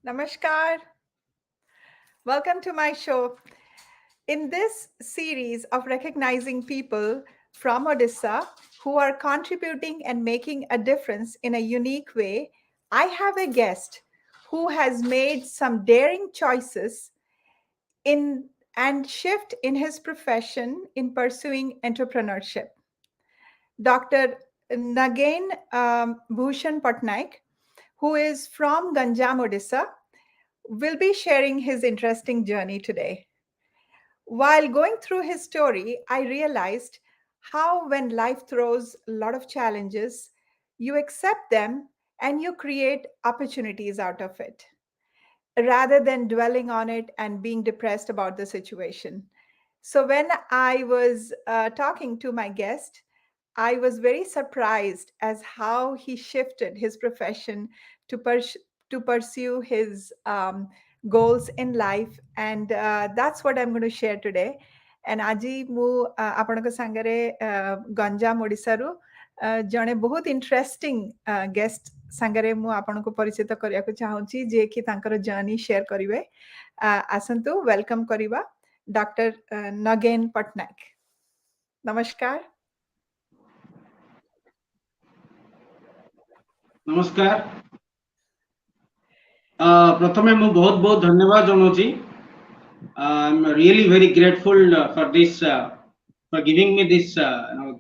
Namaskar. Welcome to my show. In this series of recognizing people from Odisha who are contributing and making a difference in a unique way, I have a guest who has made some daring choices in and shift in his profession in pursuing entrepreneurship. Dr. Nagen Bhusan Patnaik, who is from Ganjam, Odisha, will be sharing his interesting journey today. While going through his story, I realized how, when life throws a lot of challenges, you accept them and you create opportunities out of it rather than dwelling on it and being depressed about the situation. So, when I was talking to my guest, I was very surprised as how he shifted his profession to pursue his goals in life, and that's what I'm going to share today. And aji mu ଆପଣଙ୍କ ସାଙ୍ଗରେ ଗଞ୍ଜାମ ଓଡ଼ିଶାରୁ ଜଣେ ବହୁତ interesting guest ସାଙ୍ଗରେ ମୁଁ ଆପଣଙ୍କୁ ପରିଚିତ କରିବାକୁ ଚାହୁଁଛି ଯିଏ କି ତାଙ୍କର ଜର୍ଣ୍ଣି ସେୟାର କରିବେ। ଆସନ୍ତୁ ୱେଲକମ୍ କରିବା ଡକ୍ଟର ନଗେନ ପଟ୍ଟନାୟକ। ନମସ୍କାର। नमस्कार। प्रथमे मु बहुत बहुत धन्यवाद जनाउछि। I'm really very grateful for this for giving me this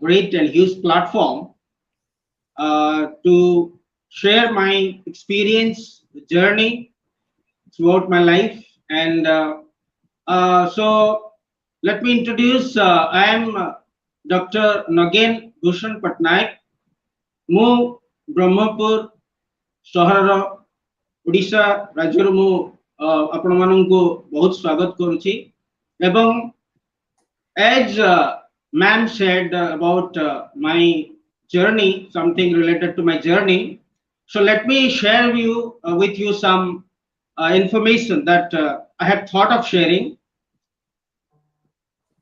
great and huge platform to share my experience, journey throughout my life. And so let me introduce. I am Dr. Nagen Bhusan Patnaik. ମୁଁ ବ୍ରହ୍ମପୁର ସହରର ଓଡ଼ିଶା ରାଜ୍ୟରୁ ମୁଁ ଆପଣମାନଙ୍କୁ ବହୁତ ସ୍ୱାଗତ କରୁଛି ଏବଂ as ma'am said about my journey, something related to my journey, so let me share with you some information that I have thought of sharing.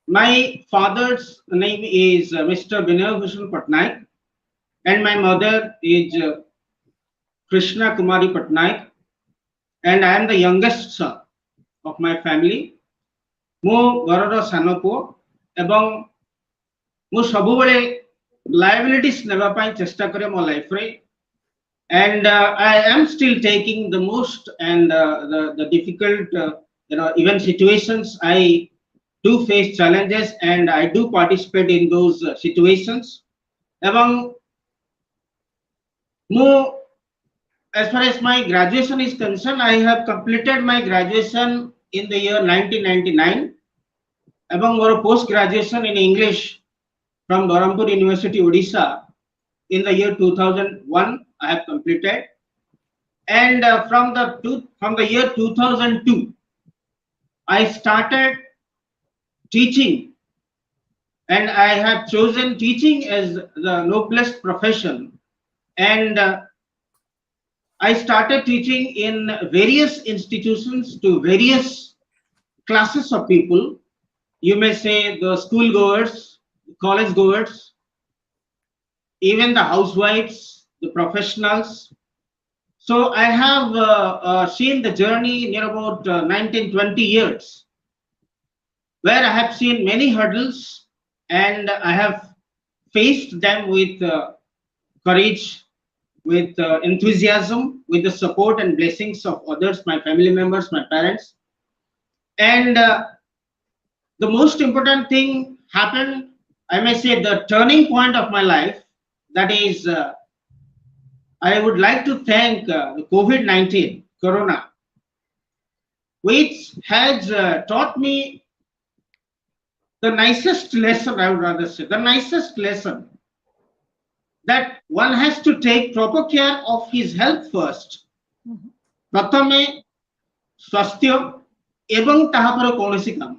My father's name is Mr. Vinay Bhushan Patnaik, and my mother is Krishna Kumari Patnaik, and I am the youngest son of my family. ମୁଁ ଘରର ସାନ ପୁଅ ଏବଂ ମୁଁ ସବୁବେଳେ ଲାଇବିଲିଟିସ୍ ନେବା ପାଇଁ ଚେଷ୍ଟା କରେ ମୋ ଲାଇଫରେ, and I am still taking the most and the difficult even situations. I do face challenges and I do participate in those situations. ଏବଂ as far as my graduation is concerned, I have completed my graduation in the year 1999. Among more post graduation in English from Berhampur University, Odisha, in the year 2001, I have completed. And from the year 2002, I started teaching, and I have chosen teaching as the noblest profession. And I started teaching in various institutions to various classes of people. You may say the school goers, college goers, even the housewives, the professionals. So I have seen the journey near about 19-20 years, where I have seen many hurdles and I have faced them with courage, with enthusiasm, with the support and blessings of others, my family members, my parents. And the most important thing happened, I may say the turning point of my life, that is, I would like to thank the COVID-19, Corona, which has taught me the nicest lesson, I would rather say, the nicest lesson, that one has to take proper care of his health first. प्रथमे स्वास्थ्य एवं ताहापर कोनोसी काम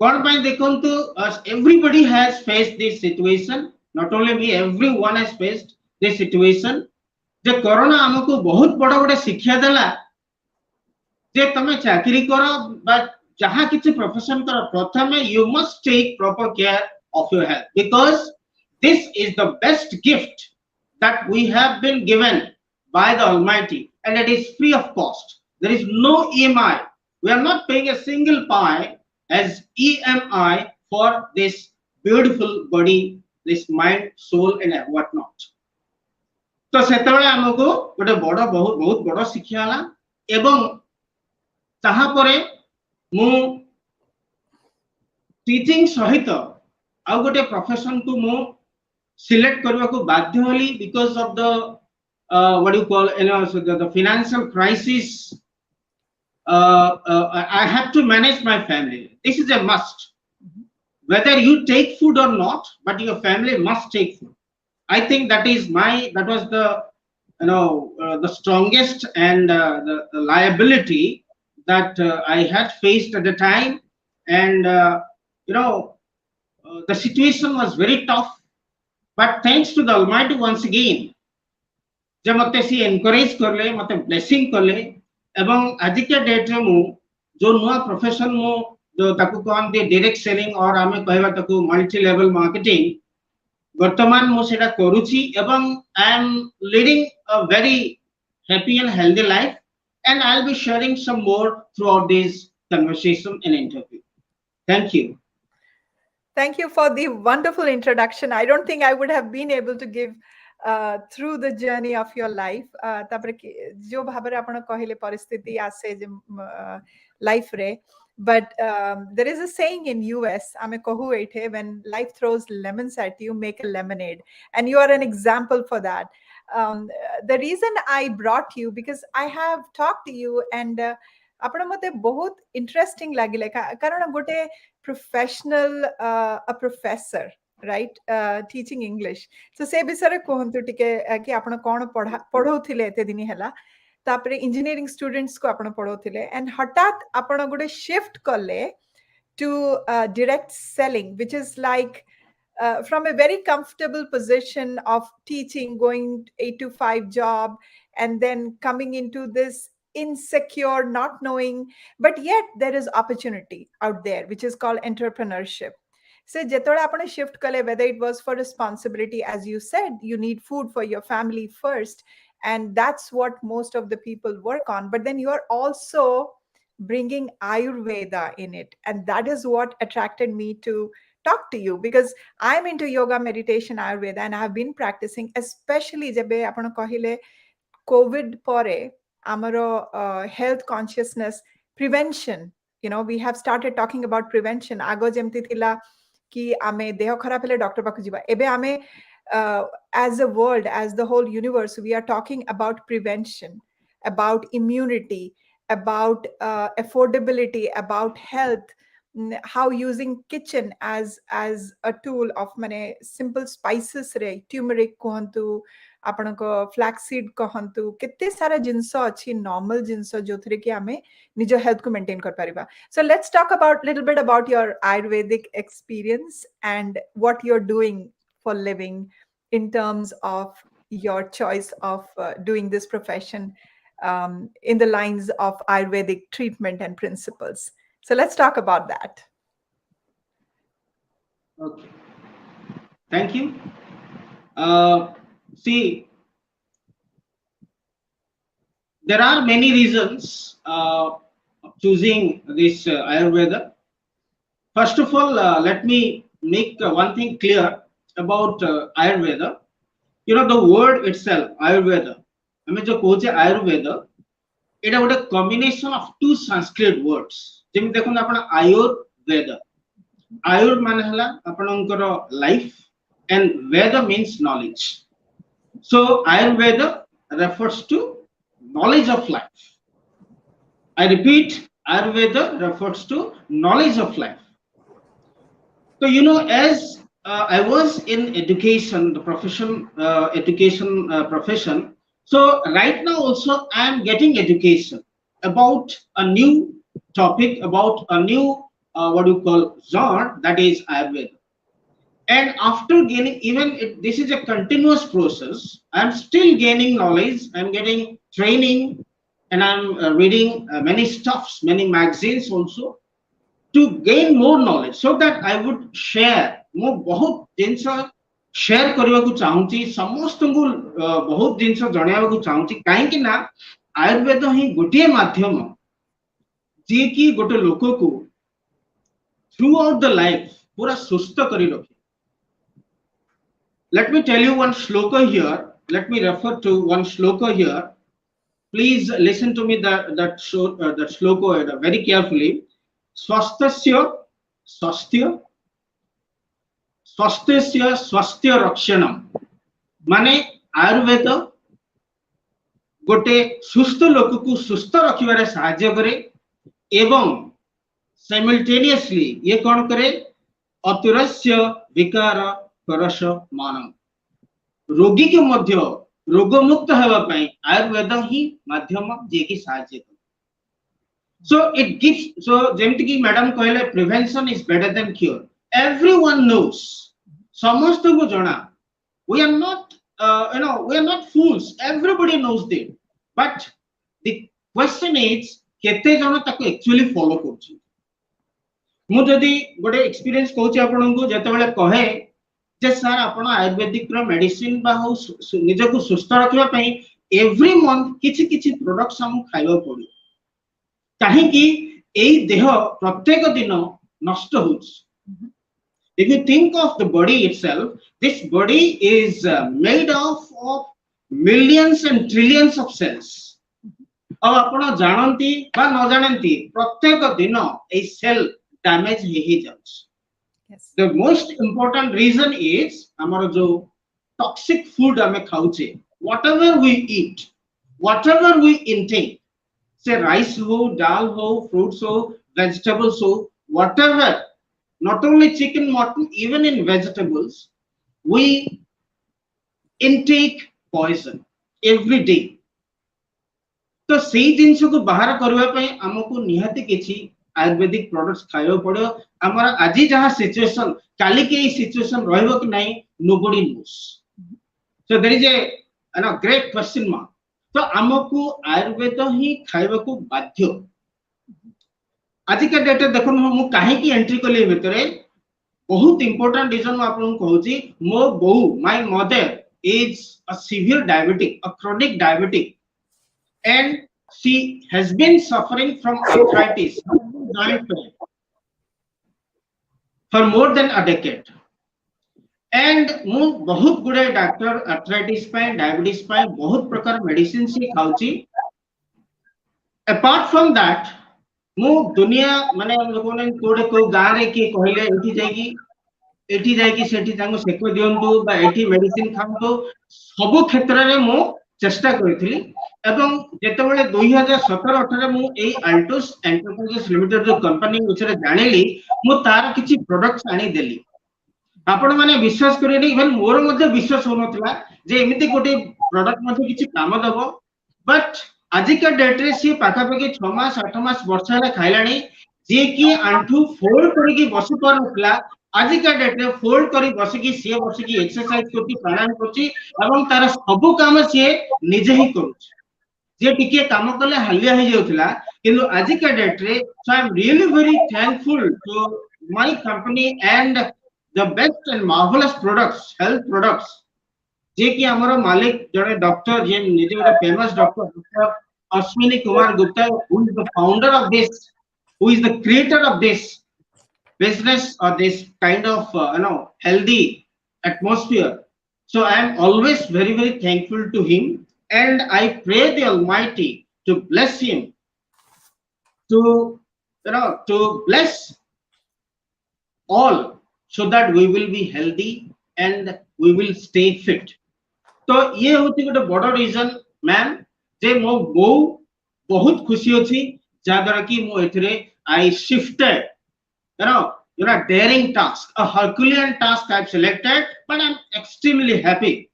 कोन पाई देखंतु everybody has faced this situation, not only me, everyone has faced this situation. J corona हमको बहुत बड़ा बड़ा शिक्षा देला जे तमे चाकरी करो बा जहां किछि प्रोफेशन करो, प्रथमे you must take proper care of your health, because this is the best gift that we have been given by the Almighty, and it is free of cost. There is no EMI. We are not paying a single pie as EMI for this beautiful body, this mind, soul, and whatnot. तो सेतबेले हमको गोटे बड़ बहुत बहुत बड़ शिक्षा हला एवं ताहा परे मु टीचिंग सहित आ गोटे प्रोफेशन को मु सिलेक्ट करबा को बाध्य Holi because of the what you call, you know, so the financial crisis. I have to manage my family. This is a must, whether you take food or not, but your family must take food. I think that was the, you know, the strongest and the liability that I had faced at the time, and you know, the situation was very tough, but thanks to the Almighty once again, जे मते सी encourage करले, मते blessing करले, एवं आज के date रे मु जो नुआ प्रोफेशन मु जो ताकू कोन दे डायरेक्ट सेलिंग और आमे कहबा ताकू मल्टी लेवल मार्केटिंग वर्तमान मु सेटा करूची एवं I am leading a very happy and healthy life, and I will be sharing some more throughout this conversation and interview. Thank you. Thank you for the wonderful introduction. I don't think I would have been able to give through the journey of your life. Tapare jo bhabare apna kahile paristhiti ase je life re, but there is a saying in US, ame kahu ethe, when life throws lemons at you, make a lemonade, and you are an example for that. The reason I brought you, because I have talked to you and apna mate bahut interesting lagile karan gote professional, a professor, right, teaching English. So se bisare kohantu tike ki apna kon padhauthile ete dini hela, tapare engineering students ko apna padhauthile, and hatat apna gote shift kale to direct selling, which is like from a very comfortable position of teaching, going 8 to 5 job, and then coming into this insecure, not knowing, but yet there is opportunity out there, which is called entrepreneurship. So jetole apne shift kale, whether it was for responsibility, as you said, you need food for your family first, and that's what most of the people work on, but then you are also bringing Ayurveda in it, and that is what attracted me to talk to you, because I'm into yoga, meditation, Ayurveda, and I have been practicing, especially jabe apna kahile COVID pore amaro health consciousness, prevention. You know, we have started talking about prevention. Ago jemti thila ki ame deho kharap hele doctor paku jiba, ebe ame as a world, as the whole universe, we are talking about prevention, about immunity, about affordability, about health, how using kitchen as a tool of mane simple spices re, turmeric kuhantu, ଆପଣଙ୍କ flaxseed କହନ୍ତୁ, କେତେ ସାରା ଜିନିଷ ଅଛି, normal ଜିନିଷ ଯୋଉଥିରେ କି ଆମେ ନିଜ health କୁ maintain କରିପାରିବା. So let's talk about little bit about your Ayurvedic experience and what you're doing for living in terms of your choice of doing this profession in the lines of Ayurvedic treatment and principles. So let's talk about that. Okay. Thank you. See, there are many reasons of choosing this Ayurveda. First of all, let me make one thing clear about Ayurveda. You know, the word itself, Ayurveda. I mean, jo koche Ayurveda, it is a combination of two Sanskrit words. Jemi dekhun apna Ayurveda. Ayur mane hala apanankara life, and Veda means knowledge. So Ayurveda refers to knowledge of life. I repeat, Ayurveda refers to knowledge of life. So, you know, as I was in education, the profession, profession. So right now also I am getting education about a new topic, about a new what you call genre, that is Ayurveda. And after gaining, even if this is a continuous process, I'm still gaining knowledge, I'm getting training, and I'm reading many stuffs, many magazines also, to gain more knowledge, so that I would share. Mo bahut jinsa share କରିବାକୁ ଚାହୁଁଛି, ସମସ୍ତଙ୍କୁ ବହୁତ ଜିନିଷ ଜଣେଇବାକୁ ଚାହୁଁଛି, କାହିଁକି ନା आयुर्वेद ही गोटे माध्यम जे कि गोटे लोक को थ्रू आउट द लाइफ पूरा सुस्थ करी रखे. Let me tell you one shloka here. Let me refer to one shloka here. Please listen to me that shloka very carefully. Swastasya swastya swastasya swastya rakshanam. माने आयुर्वेद गोटे सुस्थ लोक को सुस्थ रखिबारे साहाय्य करे एवं साइमल्टेनियसली ये कौन करे अतुरस्य विकार परश मानम रोगी के मध्य रोग मुक्त हेबा पई आयुर्वेद ही माध्यम जे की साहाय्य करे. So it gives, so जेमति की मैडम कहले prevention is better than cure. Everyone knows, समस्त को जना. We are not we are not fools. Everybody knows that. But the question is केते जन ताको actually follow करछि. मु जदी गोटे एक्सपीरियंस कहूछि आपन को जते बेले कहे जे सर आपण आयुर्वेदिक रो मेडिसिन बा हो निज को सुस्थ रखिबा पई एवरी मंथ किछि किछि प्रोडक्ट्स हम खाइबा पड़ी काहे कि एई देह प्रत्येक दिन नष्ट होछि. If you think of the body itself, this body is made of millions and trillions of cells. अब आपण जानंती बा न जानंती प्रत्येक दिन ए सेल डैमेज हे जाउछ. Yes. The most important reason is हमर जो toxic food हमें खाउछे, whatever we eat, whatever we intake, say rice ho, dal ho, fruits ho, vegetables ho, whatever, not only chicken, mutton, even in vegetables, we intake poison every day. तो सेही जिंस को बाहर करबा पई हमको निहाती किछि आयुर्वेदिक प्रोडक्ट्स खाइबा पड़ो. हमर आज जहां सिचुएशन काली के सिचुएशन रहबो कि नहीं nobody knows. So there is a great question mark. तो हमको आयुर्वेद ही खाइबा को बाध्य. आज का डेट देखो मु काहे की एंट्री कले भितरे बहुत इंपोर्टेंट रीजन मैं आपन कहू छी. मो बहु my mother is a severe diabetic, a chronic diabetic, and she has been suffering from arthritis joint pain for more than a decade. And मु बहुत गुडे डॉक्टर आर्थराइटिस पे डायबिटीज पे बहुत प्रकार मेडिसिन से खाउची. अपार्ट फ्रॉम दैट मु दुनिया माने लोकने कोडे को गां रे की कहले एठी जाई सेठी तांको सेको दियंतु बा एठी मेडिसिन खांतु सब क्षेत्र रे मु चेष्टा करथिली. एवं जेते बेले 2017-18 मु एई अल्टोस एंटरप्राइजेस लिमिटेड जो कंपनी उछरे जानिली मु तार किछि प्रोडक्ट्स आनी देली. आपण माने विश्वास करेनी, इवन मोर मध्ये विश्वास होनथला जे एमिति गोटे प्रोडक्ट मध्ये किछि काम दबो. बट आज का डेट रे सी पाखा पाखी 6 मास 8 मास वर्ष हला खाइलानी जे कि आंठू फोल्ड करिकि बसि पर नथला. आज का डेट रे फोल्ड करी बसि कि सी बसि कि एक्सरसाइज करती प्राणायाम करती एवं तार सब काम सी निजे ही करूछि. जे टिके काम कले हालिया हो जाउथला किंतु आज का डेट रे. So I am really very thankful to my company and the best and marvelous products, health products, जे कि हमारा मालिक जड़े डॉक्टर जे निजे गोटे famous doctor doctor Ashwini Kumar Gupta, who is the founder of this, who is the creator of this business or this kind of healthy atmosphere. So I am always very very thankful to him, and I pray the Almighty to bless him, to bless all, so that we will be healthy and we will stay fit. तो ये होती गोटे बड़ reason ma'am जे मो बो बहुत खुशी अछि जा द्वारा कि मो एथरे I shifted daring task, a herculean task I've selected, but I'm extremely happy.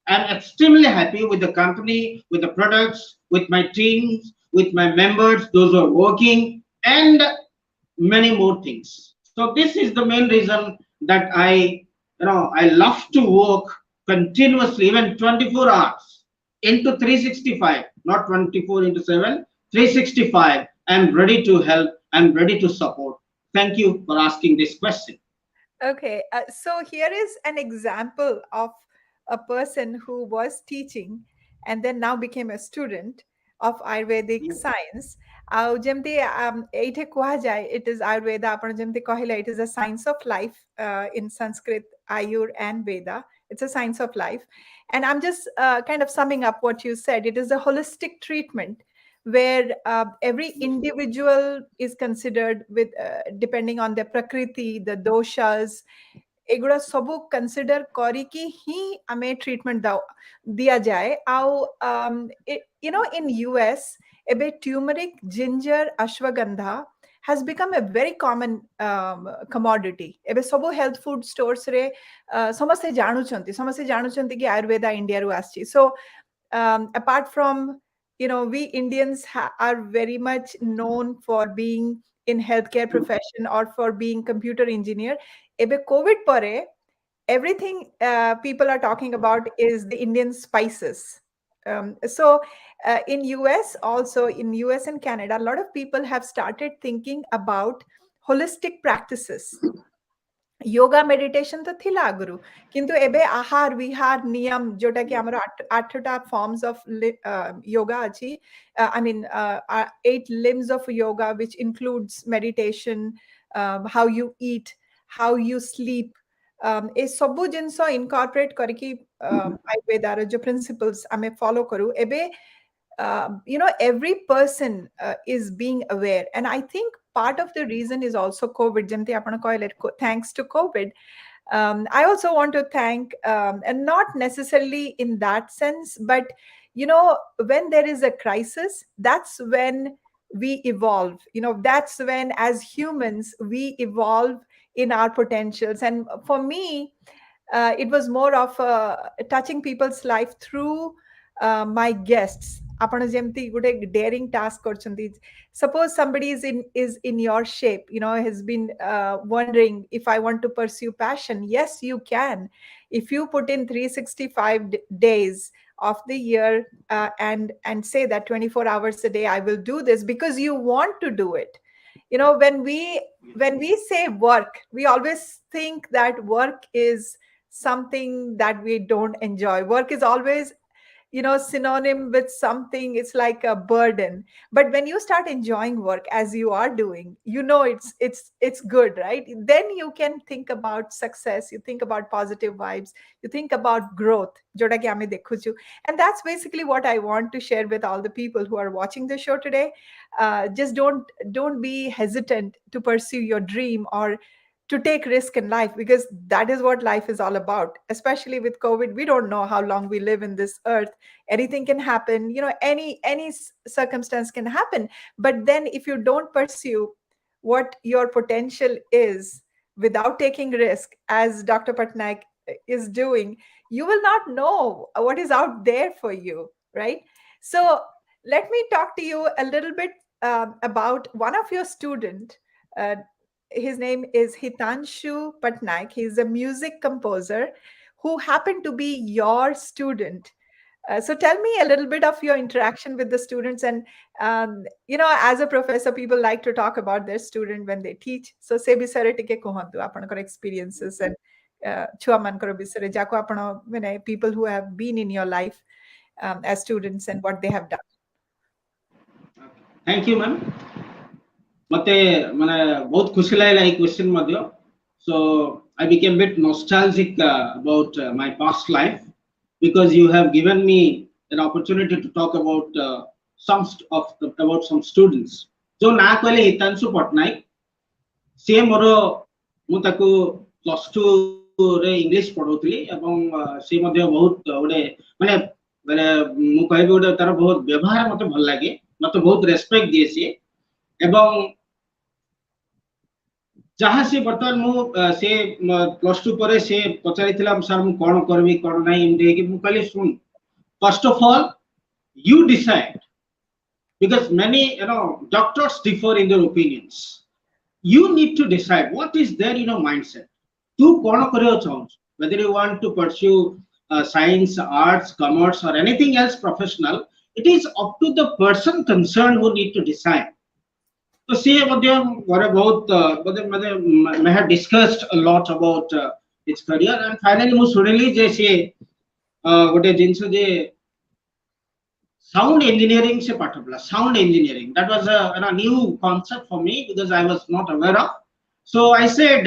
I'm extremely happy with the company, with the products, with my teams, with my members, those who are working, and many more things. So this is the main reason that I love to work continuously, even 24 hours into 365, not 24 into 7, 365. I'm ready to help. I'm ready to support. Thank you for asking this question. Okay, so here is an example of a person who was teaching and then now became a student of Ayurvedic science. ଆଉ ଯେମିତି ଏଇଠି କୁହାଯାଏ it is Ayurveda, ଆପଣ ଯେମିତି କହିଲେ it is a science of life in Sanskrit, Ayur and Veda. It's a science of life. And I'm just kind of summing up what you said. It is a holistic treatment where every individual is considered with depending on their prakriti, the doshas, एगुड़ा सबू consider करिकी ही हमें treatment दिया जाए आउ you know in US ebe turmeric, ginger, ashwagandha has become a very common commodity. ebe ସବୁ health food stores रे ସମସ୍ତେ ଜାଣୁଛନ୍ତି कि आयुर्वेदा इंडिया ରୁ ଆସିଛି. So apart from, you know, we Indians are very much known for being in healthcare profession or for being computer engineer. ebe COVID pare everything people are talking about is the Indian spices. So in US also, in US and Canada, a lot of people have started thinking about holistic practices. Yoga meditation तो थिला आगुरु किंतु एबे आहार विहार नियम जोटा कि हमर आठटा फॉर्म्स ऑफ योगा अछि. I mean 8 limbs of yoga which includes meditation, how you eat, how you sleep, ए सबु जिंसो इनकॉर्पोरेट करकी आयुर्वेदा रो जो प्रिंसिपल्स हमें फॉलो करू एबे you know every person is being aware, and I think part of the reason is also COVID. Jemti apana कहले, thanks to COVID, I also want to thank, and not necessarily in that sense, but you know, when there is a crisis, that's when we evolve. You know, that's when, as humans, we evolve in our potentials. And for me, it was more of touching people's life through my guests. ଆପଣ ଯେମିତି ଗୋଟେ daring task କରିଛନ୍ତି. Suppose somebody is in your shape, you know, has been wondering if I want to pursue passion. Yes, you can. If you put in 365 days of the year and say that 24 hours a day I will do this because you want to do it. You know, when we say work, we always think that work is something that we don't enjoy. Work is always, you know, synonym with something. It's like a burden. But when you start enjoying work as you are doing, you know it's good, right? Then you can think about success, you think about positive vibes, you think about growth, joda ki ame dekhuchu. And that's basically what I want to share with all the people who are watching the show today. Just don't be hesitant to pursue your dream or to take risk in life, because that is what life is all about. Especially with COVID, we don't know how long we live in this earth. Anything can happen, you know, any circumstance can happen. But then if you don't pursue what your potential is without taking risk, as Dr. Patnaik is doing, you will not know what is out there for you, right? So let me talk to you a little bit about one of your student. uh, his name is Hitanshu Patnaik. He's a music composer who happened to be your student. So tell me a little bit of your interaction with the students. And you know, as a professor, people like to talk about their student when they teach. So se bisare tike kuhantu apanakar experiences and chua mankar bisare jako apana, people who have been in your life as students and what they have done. Thank you, ma'am. मते माने बहुत खुशी लागला ए question मध्ये. So I became a bit nostalgic about my past life, because you have given me an opportunity to talk about about some students. जो ना कहले हितांशु पटनायक, से मोर मु ताको +2 रे इंग्लिश पढौतली एवं से मध्ये बहुत ओडे माने माने मु कहबे ओडे तार बहुत व्यवहार मते भल लागे, मते बहुत रेस्पेक्ट दिए से. एवं जहाँ से बर्तमान मु से +2 परे से पचारिथिला सर मु कोन करबी कोन नै एमडे कि मु कहली सुन, first of all you decide, because many, you know, doctors differ in their opinions. You need to decide what is there in your mindset. Tu कोन करियो चाहौ, whether you want to pursue science, arts, commerce or anything else professional, it is up to the person concerned who need to decide. तो से मध्ये gore बहुत मध्ये I have discussed a lot about its career, and finally मु सुनली जे से गोटे जिंस जे sound engineering se path padla. Sound engineering, that was a new concept for me because I was not aware of. So I said,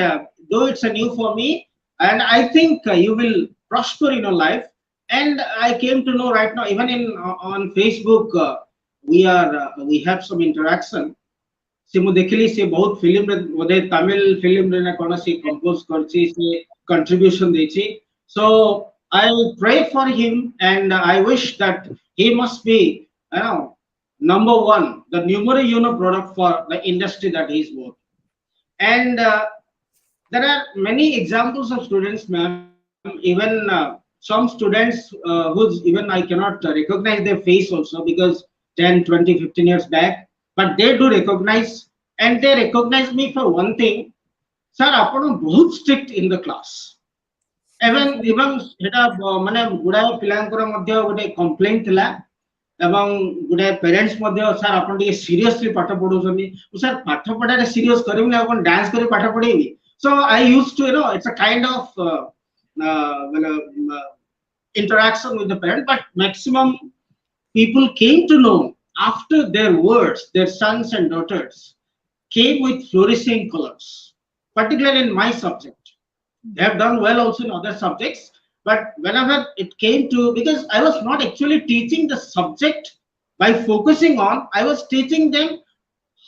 though it's a new for me, and I think you will prosper in your life. And I came to know right now, even in on Facebook, we have some interaction. से ମୁଁ ଦେଖିଲି ସେ ବହୁତ ଫିଲ୍ମରେ ବୋଧେ ତାମିଲ ଫିଲ୍ମରେ ନା କଣ ସେ କମ୍ପୋଜ କରିଛି ସେ contribution ଦେଇଛି so I pray for him and I wish that he must be you know number one the numero uno product for the industry that he is working and there are many examples of students ma'am even some students whose even I cannot recognize their face also because 10, 20, 15 years back but they do recognize and they recognize me for one thing sir ଆପଣ ବହୁତ strict in the class even ସେଟା ମାନେ ଗୁଡାଏ ପିଲାଙ୍କର ମଧ୍ୟ ଗୋଟେ complain ଥିଲା ଏବଂ ଗୁଡାଏ ପ୍ୟାରେଣ୍ଟସ ମଧ୍ୟ ସାର୍ ଆପଣ ଟିକେ ସିରିୟସଲି ପାଠ ପଢଉଛନ୍ତି ମୁଁ ସାର୍ ପାଠ ପଢାରେ ସିରିୟସ କରିବିନି ଆଉ କଣ ଡ୍ୟାନ୍ସ କରି ପାଠ ପଢେଇବି so I used to it's a kind of interaction with the parent but maximum people came to know after their words their sons and daughters came with flourishing colors particularly in my subject they have done well also in other subjects but whenever it came to because I was not actually teaching the subject by focusing on I was teaching them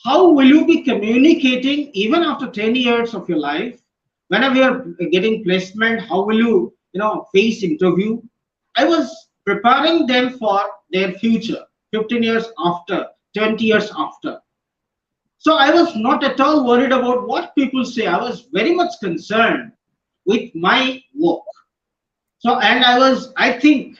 how will you be communicating even after 10 years of your life whenever you are getting placement how will you face interview I was preparing them for their future 15 years after 20 years after so I was not at all worried about what people say I was very much concerned with my work so and I think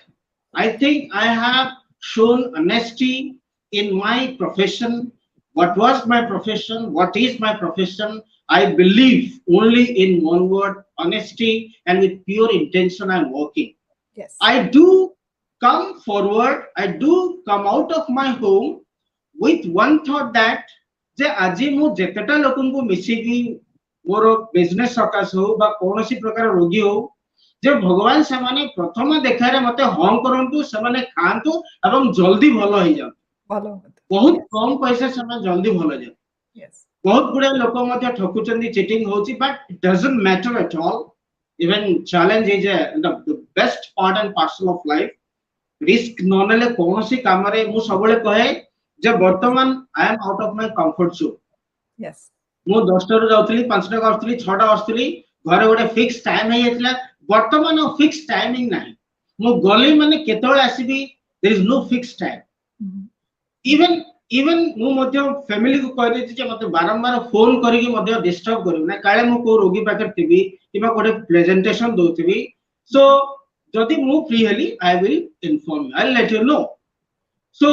I have shown honesty in my profession. What was my profession? What is my profession? I believe only in one word, honesty, and with pure intention I'm working. Yes. I do come forward, I do come out of my home with one thought that ଯେ ଆଜି ମୁଁ ଯେତେଟା ଲୋକଙ୍କୁ ମିଶିକି ମୋର business ସକାଶ ହଉ ବା କୌଣସି ପ୍ରକାର ରୋଗୀ ହଉ ଯେ ଭଗବାନ ସେମାନେ ପ୍ରଥମ ଦେଖାରେ ମତେ ହଁ କରନ୍ତୁ ସେମାନେ ଖାଆନ୍ତୁ ଏବଂ ଜଲ୍ଦି ଭଲ ହେଇଯାଆନ୍ତୁ ଭଲ ବହୁତ କମ ପଇସା ସେମାନେ ଜଲ୍ଦି ଭଲ ହେଇଯାଆନ୍ତୁ yes ବହୁତ ଗୁଡାଏ ଲୋକ ମଧ୍ୟ ଠକୁଛନ୍ତି ଚିଟିଂ ହଉଛି but it doesn't matter at all even challenge is the best part and parcel of life risk ନ ନେଲେ କୌଣସି କାମରେ ମୁଁ ସବୁବେଳେ କହେ ଯେ ବର୍ତ୍ତମାନ I am out of my comfort zone yes ମୁଁ 10 ରୁ ଯାଉଥିଲି 5ଟା ଆସୁଥିଲି 6ଟା ଆସୁଥିଲି ଘରେ ଗୋଟେ ଫିକ୍ସ ଟାଇମ ହେଇଯାଇଥିଲା ବର୍ତ୍ତମାନ ଫିକ୍ସ ଟାଇମିଂ ନାହିଁ ମୁଁ ଗଲି ମାନେ କେତେବେଳେ ଆସିବି there is no fixed time even ମୁଁ ମଧ୍ୟ ଫ୍ୟାମିଲି କୁ କହିଦେଇଛି ଯେ ମତେ ବାରମ୍ବାର ଫୋନ କରିକି ମଧ୍ୟ ଡିଷ୍ଟର୍ବ କରିବୁ ନା କାଳେ ମୁଁ କୋଉ ରୋଗୀ ପାଖରେ ଥିବି କିମ୍ବା ଗୋଟେ ପ୍ରେଜେଣ୍ଟେସନ ଦଉଥିବି so ଯଦି ମୁଁ ଫ୍ରି ହେଲି I will inform you I'll let you know so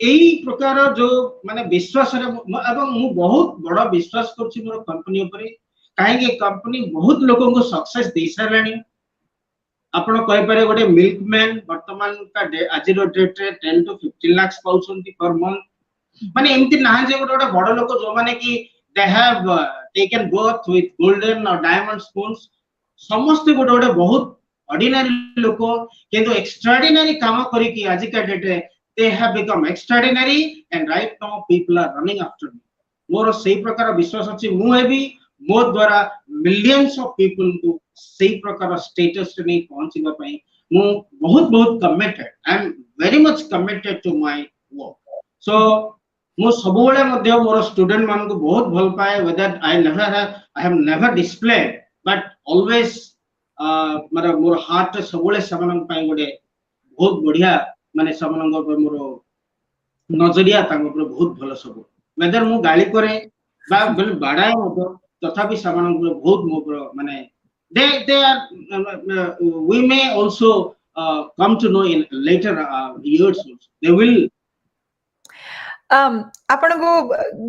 এই প্রকার जो মানে বিশ্বাসরে এবং ମୁଁ ବହୁତ ବଡ ବିଶ୍ୱାସ କରୁଛି ମୋର କମ୍ପାନୀ ଉପରେ କାହିଁକି କମ୍ପାନୀ ବହୁତ ଲୋକଙ୍କୁ ସକ୍ସେସ ଦେଇ ସାରିଲାଣି ଆପଣ କହିପାରେ ଗୋଟେ ମିଲ୍କମ୍ୟାନ ବର୍ତ୍ତମାନ ଆଜିର ଡେଟରେ 10 to 15 lakhs ପାଉଛନ୍ତି per month ମାନେ ଏମିତି ନାହିଁ ଯେ ଗୋଟେ ବଡ ଲୋକ ଯୋଉମାନେ କି they have taken birth with golden or diamond spoons ସମସ୍ତେ ଗୋଟେ ବହୁତ ଅର୍ଡିନାରୀ ଲୋକ କିନ୍ତୁ ଏକ୍ସଟ୍ରାଅର୍ଡିନାରୀ କାମ କରିକି ଆଜିକା ଡେଟରେ they have become extraordinary and right now people are running after me ମୋର ସେଇ ପ୍ରକାର ବିଶ୍ୱାସ ଅଛି ମୁଁ ହେବି ମୋ ଦ୍ୱାରା millions of people କୁ ସେଇ ପ୍ରକାର status ରେ ନେଇ ପହଞ୍ଚିବା ପାଇଁ ମୁଁ ବହୁତ committed I am very much committed to my work so ମୁଁ ସବୁବେଳେ ମଧ୍ୟ ମୋର ଷ୍ଟୁଡେଣ୍ଟ ମାନଙ୍କୁ ବହୁତ ଭଲ ପାଏ whether I have never displayed but always ମାନେ ମୋର ହାର୍ଟ ସବୁବେଳେ ସେମାନଙ୍କ ପାଇଁ ଗୋଟେ ବହୁତ ବଢିଆ ମାନେ ସେମାନଙ୍କ ଉପରେ ମୋର ନଜରିଆ ତାଙ୍କ ଉପରେ ବହୁତ ଭଲ ସବୁ whether ମୁଁ ଗାଳି କରେ ବା ବାଡାଏ ମଧ୍ୟ ତଥାପି ସେମାନଙ୍କ ଉପରେ ବହୁତ ମୋ ଉପରେ ମାନେ they are we may also come to know in later years also they will ଆପଣଙ୍କୁ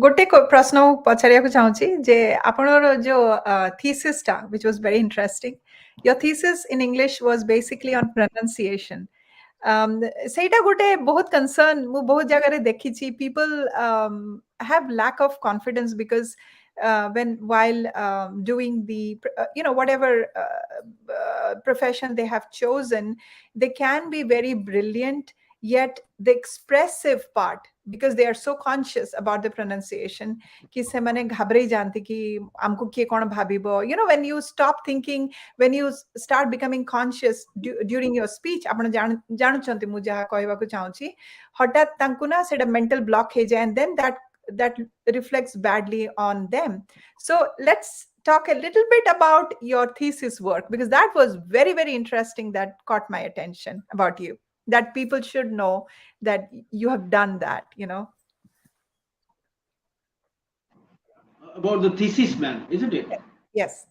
ଗୋଟେ ପ୍ରଶ୍ନ ପଚାରିବାକୁ ଚାହୁଁଛି ଯେ ଆପଣର ଯୋଉ thesis ଟା which was very interesting your thesis in English was basically on pronunciation ସେଇଟା ଗୋଟେ ବହୁତ concern ମୁଁ ବହୁତ ଜାଗାରେ ଦେଖିଛି people have lack of confidence because while doing the whatever profession they have chosen they can be very brilliant yet the expressive part, because they are so conscious about the pronunciation, कि ସେମାନେ घबराई जानती कि हमको किए कौन भाबिबो, you know, when you stop thinking, when you start becoming conscious during your speech, आपण ଜାଣୁଛନ୍ତି ମୁଁ ଯାହା କହିବାକୁ ଚାହୁଁଛି, ହଠାତ୍ ତାଙ୍କୁ ନା ସେଟା mental block ହେଇଯାଏ, and then that reflects badly on them. So let's talk a little bit about your thesis work, because that was very, very interesting. That caught my attention about you, that people should know that you have done that, you know. About the thesis, ma'am, isn't it? Yes.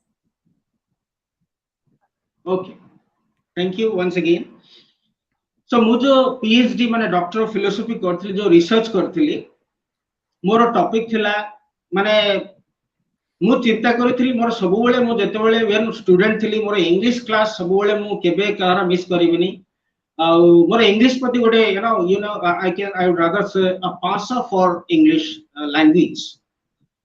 Okay. Thank you once again. So ମୁଁ जो PhD माने doctor of philosophy करथली, जो research करथली, मोर topic थिला माने मु चिंता करथली मोर सब बेले मु जते बेले वेन स्टूडेंट थिली मोर इंग्लिश क्लास सब बेले मु केबे कार मिस करिबिनी, मोर इंग्लिश प्रति गोटे you know I would rather say a passion for English language.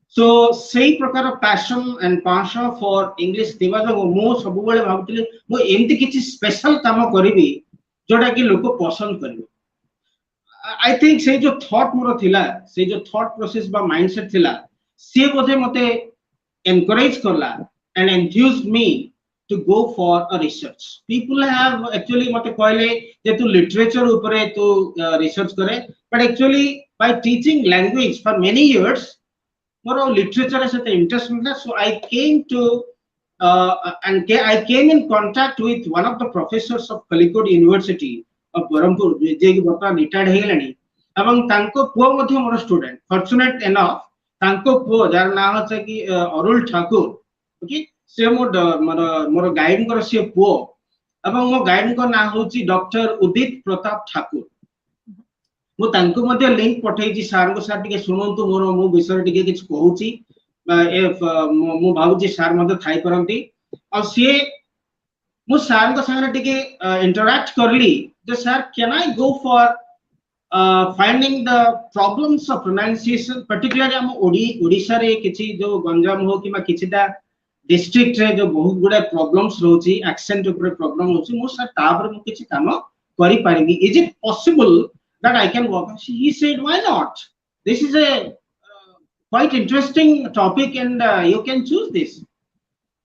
So सेही प्रकार passion and passion for English दिवा जो मु सब बेले भाबुतली मु एमती किछि स्पेशल काम करिवि जोटा कि लोक पसंद करिवि. आई थिंक से जो थॉट मोर थिला, से जो थॉट प्रोसेस बा माइंडसेट थिला, से बोधे मते encourage करला and enthused me to go for a research. People have actually मते कहले जे तू लिटरेचर ऊपर तू रिसर्च करे, but actually by teaching language for many years more literature से इंटरेस्ट मिला. So I came to I came in contact with one of the professors of Calicut University of Berhampur, जे कि वर्तमान retired हे गेलानी, एवं तांको पुओ मध्ये मोर student. Fortunate enough तांको पुओ जार नाम अछि कि अरुल ठाकुर, ओके, से मोर गाइड कर से पुओ, एवं मो गाइड को नाम होची डॉक्टर उदित प्रताप ठाकुर. मु तांको मध्ये लिंक पठेइची सार को, सार टिके सुनंतु मोर मु विषय टिके किछ कहूची, एफ मु भाउची सार मध्ये थाई परंती. और से मु सार को संगे टिके इंटरैक्ट करली जे sir can I go for finding the problems of pronunciation, particularly हम ओडिशा रे किछि जो गंजाम हो कि किछिटा डिस्ट्रिक्ट रे जो बहुत गुडा प्रॉब्लम्स रहउची, एक्सेंट ऊपर प्रॉब्लम होची, मु सर तापर मु किछि काम करि पारिबी, is it possible that I can work? He said, why not? This is a quite interesting topic and you can choose this.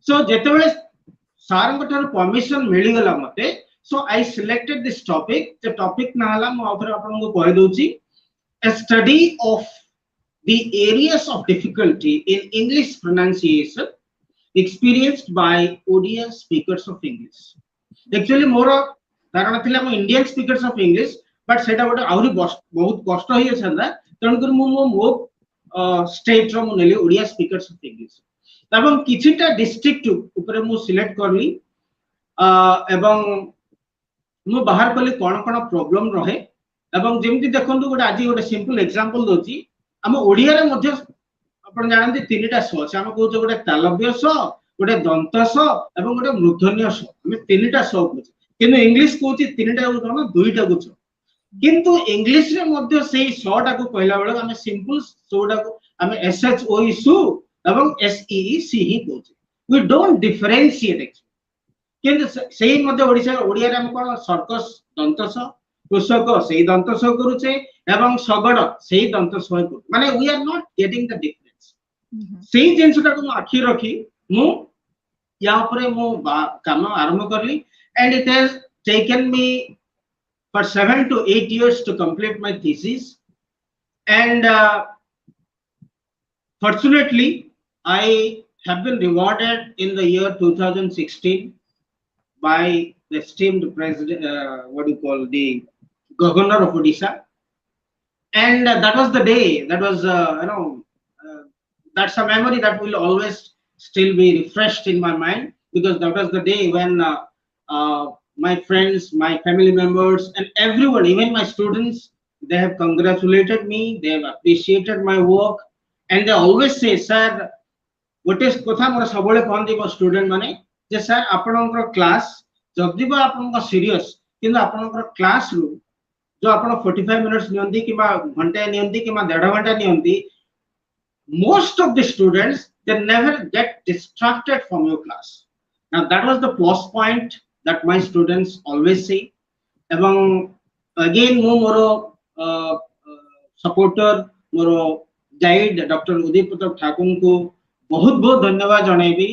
So जेतेबेले सार को परमिशन मिली गला मते, so I selected this topic. The topic ना हला मु आउथरे आपन को कहि दोची, a study of the areas of difficulty in English pronunciation experienced by Odia speakers of English. Actually मोर धारणा थिला मु Indian speakers of English, but सेटा गोटे आउरी बहुत कष्ट होई छंदा, तण कर मो स्टेट रो मु नेली ओडिया स्पीकर्स ऑफ इंग्लिश. एवं किछिटा डिस्ट्रिक्ट ऊपर मु सिलेक्ट करली, एवं मु बाहर कली कोन कोन प्रॉब्लम रहे. एवं जेमति देखंतु गोटे आज गोटे सिंपल एग्जांपल दोची, हम ओडिया रे मध्ये आपण जानନ୍ତି तीनटा स छै, हम कहू गोटे तालव्य स, गोटे दंत स एवं गोटे मूर्धन्य स, हम तीनटा स कहू. किंतु इंग्लिश कहूची तीनटा को कोन दुईटा को, किंतु इंग्लिश रे मध्ये सेही सटा को कहला बेले हम सिंपल सोटा को हम एस एच ओ ई सु एवं एस ई ई सी ही कहूची. We don't differentiate actually. किंतु सेही मध्ये ओडिसा ओडिया रे हम कोन सर्कस दंतस, कृषक सेही दंतस करूचे एवं सगड सेही दंतस करू, माने we are not getting the difference. सेही जिंसटा को आखि रखी मु या ऊपर मु काम आरंभ करली, and it has taken me for 7 to 8 years to complete my thesis, and fortunately I have been rewarded in the year 2016 by the esteemed president, what do you call, the governor of Odisha, and that was the day, that was that's a memory that will always still be refreshed in my mind, because that was the day when my friends, my family members and everyone, even my students, they have congratulated me, they have appreciated my work, and they always say, sir, what is kotha mora sabole कहंदी mo student माने जे sir आपनकर class जदी बा आपनका serious, किंतु आपनकर class रू जो आपण 45 minutes नियंती किबा घंटे नियंती किबा 1.5 घंटा नियंती, most of the students, they never get distracted from your class. Now that was the plus point that my students always say. एवं अगेन मो मोर सपोर्टर मोर गाइड डॉक्टर उदय प्रताप ठाकुर को बहुत बहुत धन्यवाद जनइबी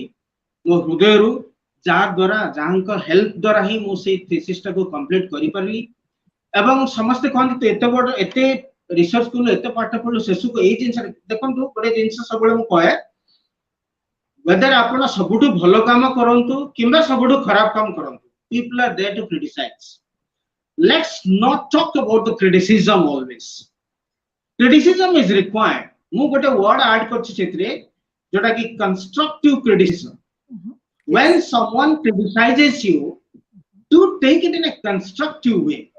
मो हृदय जार द्वारा जहाँ हेल्प द्वारा ही मु से थीसिस को कंप्लीट करि परली एवं समस्त कहते तो एते बड़ एते रिसर्च कलु एते पाठ पढलु सेसु को एई जिंस देखंतु गोटे जिंस सबले मु कहे वेदर आपण सबुठु भलो काम करंतु किंबा सबुठु खराब काम करंतु people are there to criticize. Let's not talk about the criticism always. Criticism is required. मु गोटे वर्ड ऐड करछि छेत्रे जोटा कि constructive criticism. When someone criticizes you, to take it in a constructive way.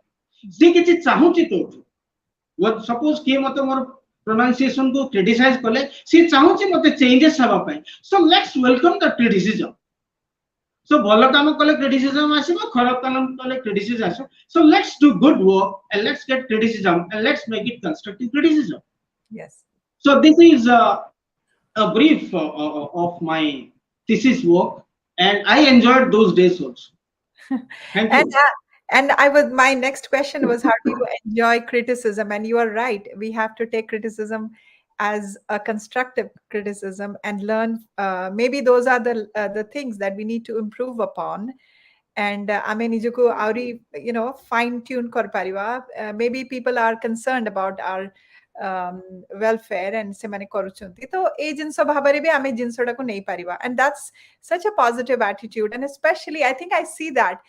से किछि चाहूछि तोठु what suppose के मते मोर pronunciation को criticize कले से चाहूछि मते changes हवा पय so let's welcome the criticism. So भलो काम कले criticism आसीबो खराब काम कले criticism आसो so let's do good work and let's get criticism and let's make it constructive criticism. Yes, So this is a brief of my thesis work and I enjoyed those days also. Thank you. And I was, my next question was, how do you enjoy criticism? And you are right, we have to take criticism as a constructive criticism and learn, maybe those are the things that we need to improve upon. And ame nijuku auri, you know, fine tune kar pariba. Maybe people are concerned about our welfare and semane karuchanti to ei jinso bhabare bi ame jinso ta ko nei pariba, and that's such a positive attitude. And especially I think I see that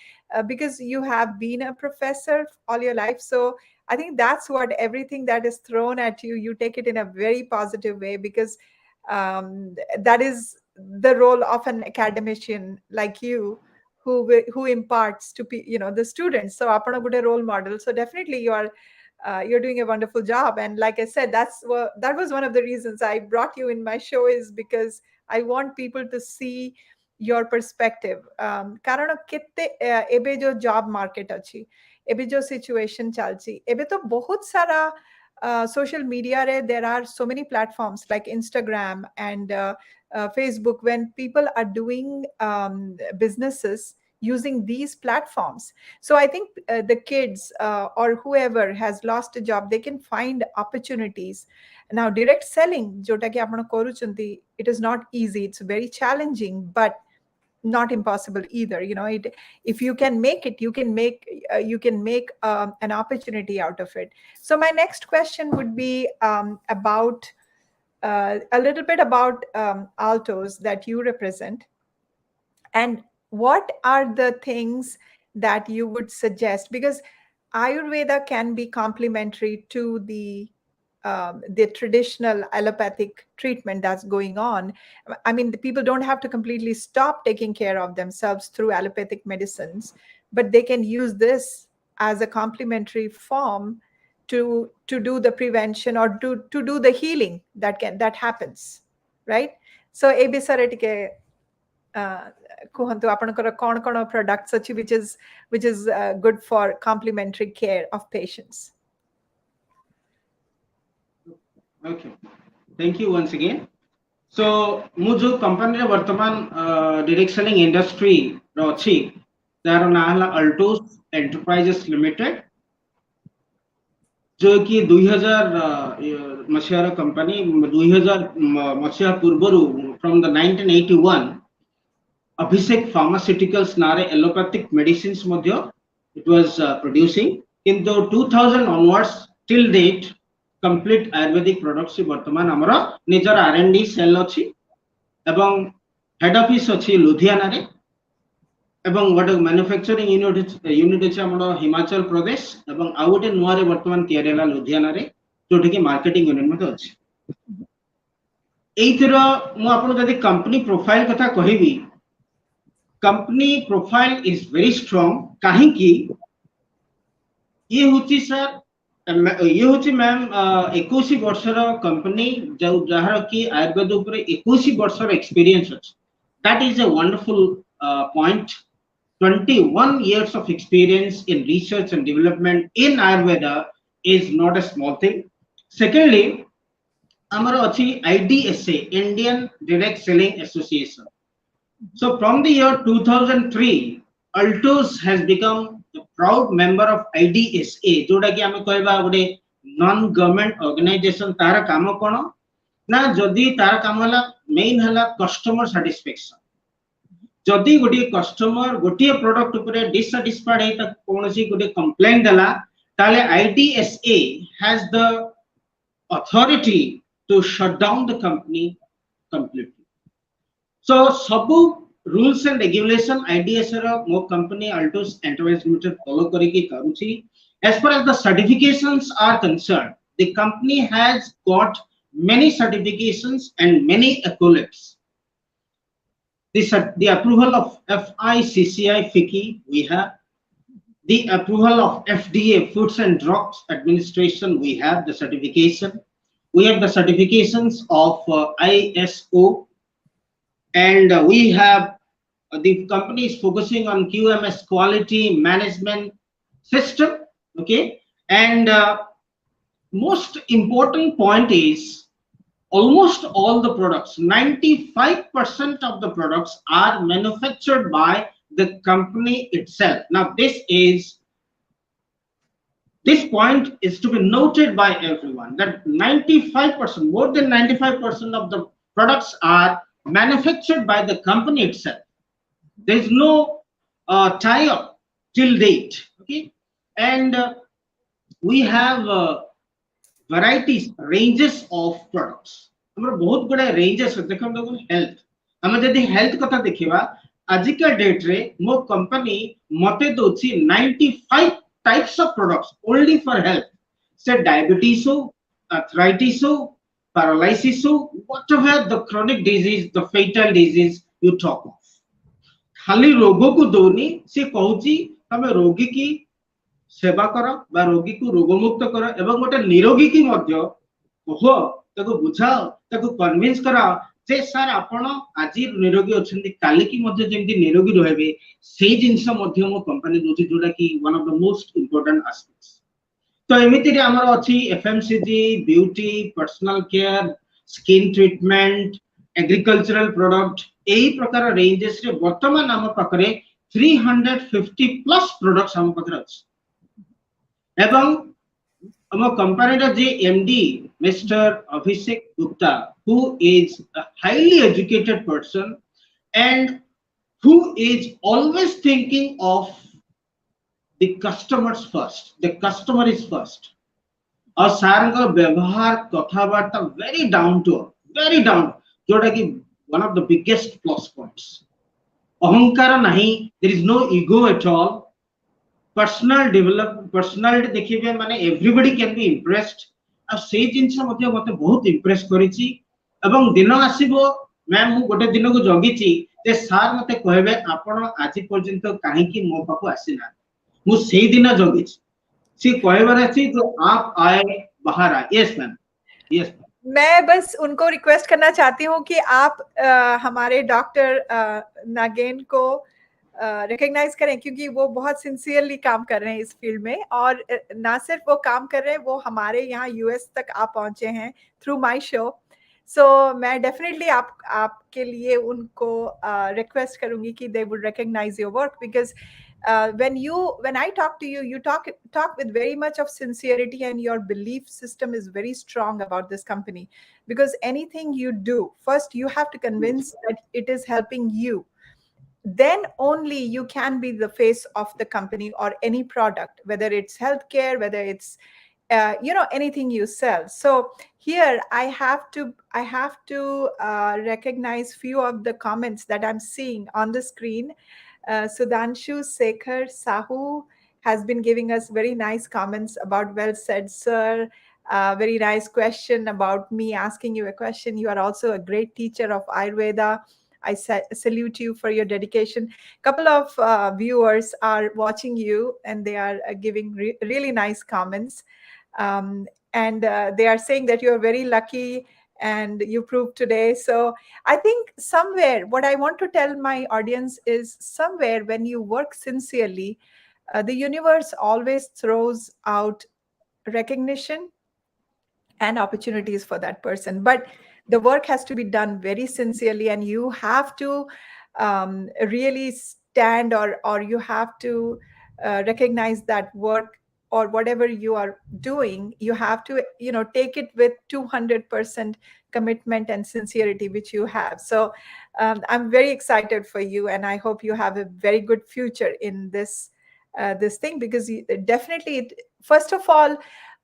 because you have been a professor all your life, so I think that's what, everything that is thrown at you, you take it in a very positive way, because that is the role of an academician like you, who imparts to the students. So apana good role model. So definitely you're doing a wonderful job. And like I said, that was one of the reasons I brought you in my show, is because I want people to see your perspective. Karan kette ebe jo job market achi, ebe jo situation chalchi, ebe to bahut sara social media re, there are so many platforms like Instagram and Facebook, when people are doing businesses using these platforms. So I think the kids or whoever has lost a job, they can find opportunities. Now direct selling jota ki apna koruchanti, it is not easy, it's very challenging, but not impossible either. If you can make it, you can make an opportunity out of it. So my next question would be about a little bit about ALTOS that you represent, and what are the things that you would suggest, because Ayurveda can be complementary to the traditional allopathic treatment that's going on. I mean, the people don't have to completely stop taking care of themselves through allopathic medicines, but they can use this as a complementary form to do the prevention, or to do the healing that happens, right? So a bisare ଟିକେ କୁହନ୍ତୁ ଆପଣଙ୍କର କ'ଣ କ'ଣ products ଅଛି which is good for complementary care of patients. Okay, thank you once again. So मु जो company रे वर्तमान डायरेक्ट सेलिंग इंडस्ट्री रो अछि तार ना हला अल्टोस एंटरप्राइजेस लिमिटेड, जो कि 2000 मसिया रो कंपनी, 2000 मसिया पूर्वरु फ्रॉम द 1981 अभिषेक फार्मास्यूटिकल्स नारे एलोपैथिक मेडिसिन्स मध्य इट वाज प्रोड्यूसिंग, किंतु 2000 onwards till date complete Ayurvedic products वर्तमान हमर निजर R&D सेल अछि एवं हेड ऑफिस अछि लुधियाना रे, एवं गोटे मैन्युफैक्चरिंग यूनिट अछि हमर हिमाचल प्रदेश, एवं आ गोटे नुआ रे वर्तमान तयारेला लुधियाना रे, जोठी कि मार्केटिंग यूनिट मते अछि। एइथर मु आपन जदि कंपनी प्रोफाइल कथा कहिबी, company profile is very strong, काहे कि ये होची सर, ये होची मैम 21 वर्षर कंपनी जहार कि आयुर्वेद ऊपर 21 वर्षर एक्सपीरियंस अछि। That is a wonderful point. 21 years of experience in research and development in Ayurveda is not a small thing. Secondly, amar achi IDSA, Indian Direct Selling Association. So from the year 2003, ALTOS has become a proud member of IDSA जोटा कि आमे कहबा गोटे non government organisation तार काम कोन ना जदी तार काम हला मेन हला कस्टमर सैटिस्फैक्शन जदी गोटे कस्टमर गोटे प्रोडक्ट ऊपर डिससैटिस्फाइड है त कोनसी गोटे कंप्लेंट दला ताले IDSA has the authority to shut down the company completely. So सब rules and regulation IDSA रो मो company ALTOS Enterprise Limited follow करके करूची. As far as the certifications are concerned, the company has got many certifications and many accolades. The approval of FICCI FICI we have, the approval of FDA Foods and Drugs Administration we have the certification, we have the certifications of ISO, and we have the company is focusing on QMS quality management system. Okay, and most important point is almost all the products, 95% of the products are manufactured by the company itself. Now this point is to be noted by everyone that 95%, more than 95% of the products are manufactured by the company itself. There is no tie-up till date. Okay, and we have varieties, ranges of products. हमर बहुत बड़ा ranges देखम देखो health. हम जदी health कथा देखिबा आजिका date रे मो कंपनी मते दोछि 95 types of products only for health. Say diabetes ho, arthritis ho, paralysis ho, whatever the chronic disease, the fatal disease you talk of. खाली रोग को दोनी से कहूची तमे रोगी की सेवा करो बा रोगी को रोग मुक्त करो एवं गोटे निरोगी की मध्य कहो ताको बुझाओ ताको कन्विंस कराओ जे सर आपण आज निरोगी अछंती काली की मध्य जेंति निरोगी रहबे सेही जिंस मध्य मो कंपनी दोची जोटा की one of the most important aspects. तो एमिति रे हमर अछि FMCG beauty personal care skin treatment agricultural product एही प्रकार रेंजेस रे वर्तमान हम पाखरे 350 प्लस प्रोडक्ट्स हम पाखरे अछि एवं हम कंपनी रा जे MD mister Abhishek Gupta who is a highly educated person and who is always thinking of the customers first. The customer is first. और सार का व्यवहार कथावार्ता very down to earth, very down, जोटा कि one of the biggest plus points. अहंकार नहीं, there is no ego at all. Personal development, personality देखिबे माने everybody can be impressed. आ से जिंस मते मते बहुत impress करिछि एवं दिन आसीबो मैम मु गोटे दिन को जगिछि जे सार मते कहबे आपण आज पर्यंत काहे कि मो पाखु आसीना मु सेही दिन जगिछि सी कहबार अछि जो आप आए बाहर आए. Yes ma'am, yes. मैं बस उनको रिक्वेस्ट करना चाहती हूँ कि आप हमारे डॉक्टर नागेन को रिकॉग्नाइज करें क्योंकि वो बहुत सिंसियरली काम कर रहे हैं इस फील्ड में और ना सिर्फ वो काम कर रहे हैं वो हमारे यहाँ यूएस तक आप पहुंचे हैं थ्रू माय शो. सो मैं डेफिनेटली आपके लिए उनको रिक्वेस्ट करूंगी कि they would recognise your work because when I talk to you, you talk with very much of sincerity and your belief system is very strong about this company because anything you do, first you have to convince that it is helping you. Then only you can be the face of the company or any product, whether it's healthcare, whether it's anything you sell. So here I have to recognize few of the comments that I'm seeing on the screen. Sudhanshu Sekhar Sahu has been giving us very nice comments about well said, sir. Very nice question about me asking you a question. You are also a great teacher of Ayurveda. I salute you for your dedication. Couple of viewers are watching you and they are giving really nice comments. And they are saying that you are very lucky and you proved today. So I think somewhere what I want to tell my audience is somewhere when you work sincerely, the universe always throws out recognition and opportunities for that person. But the work has to be done very sincerely and you have to really stand or you have to recognize that work or whatever you are doing, you have to, take it with 200% commitment and sincerity, which you have. So I'm very excited for you, and I hope you have a very good future in this thing, because definitely, first of all,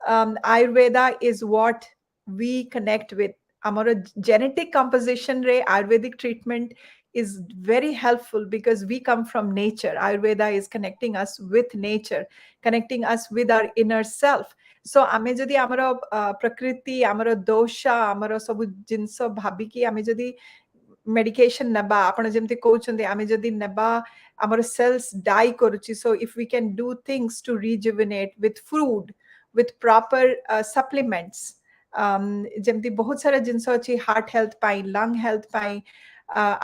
Ayurveda is what we connect with. Our genetic composition re Ayurvedic treatment is very helpful, because we come from nature. Ayurveda is connecting us with nature, connecting us with our inner self. So ame jodi amara prakriti, amara dosha, amara sabu jinso bhabiki ame jodi medication neba, apana jemti kouchunde, ame jodi neba, our cells die koruchi. So if we can do things to rejuvenate with food, with proper supplements, ଯେମିତି ବହୁତ ସାରା ଜିନିଷ ଅଛି heart health ପାଇଁ, long health ପାଇଁ,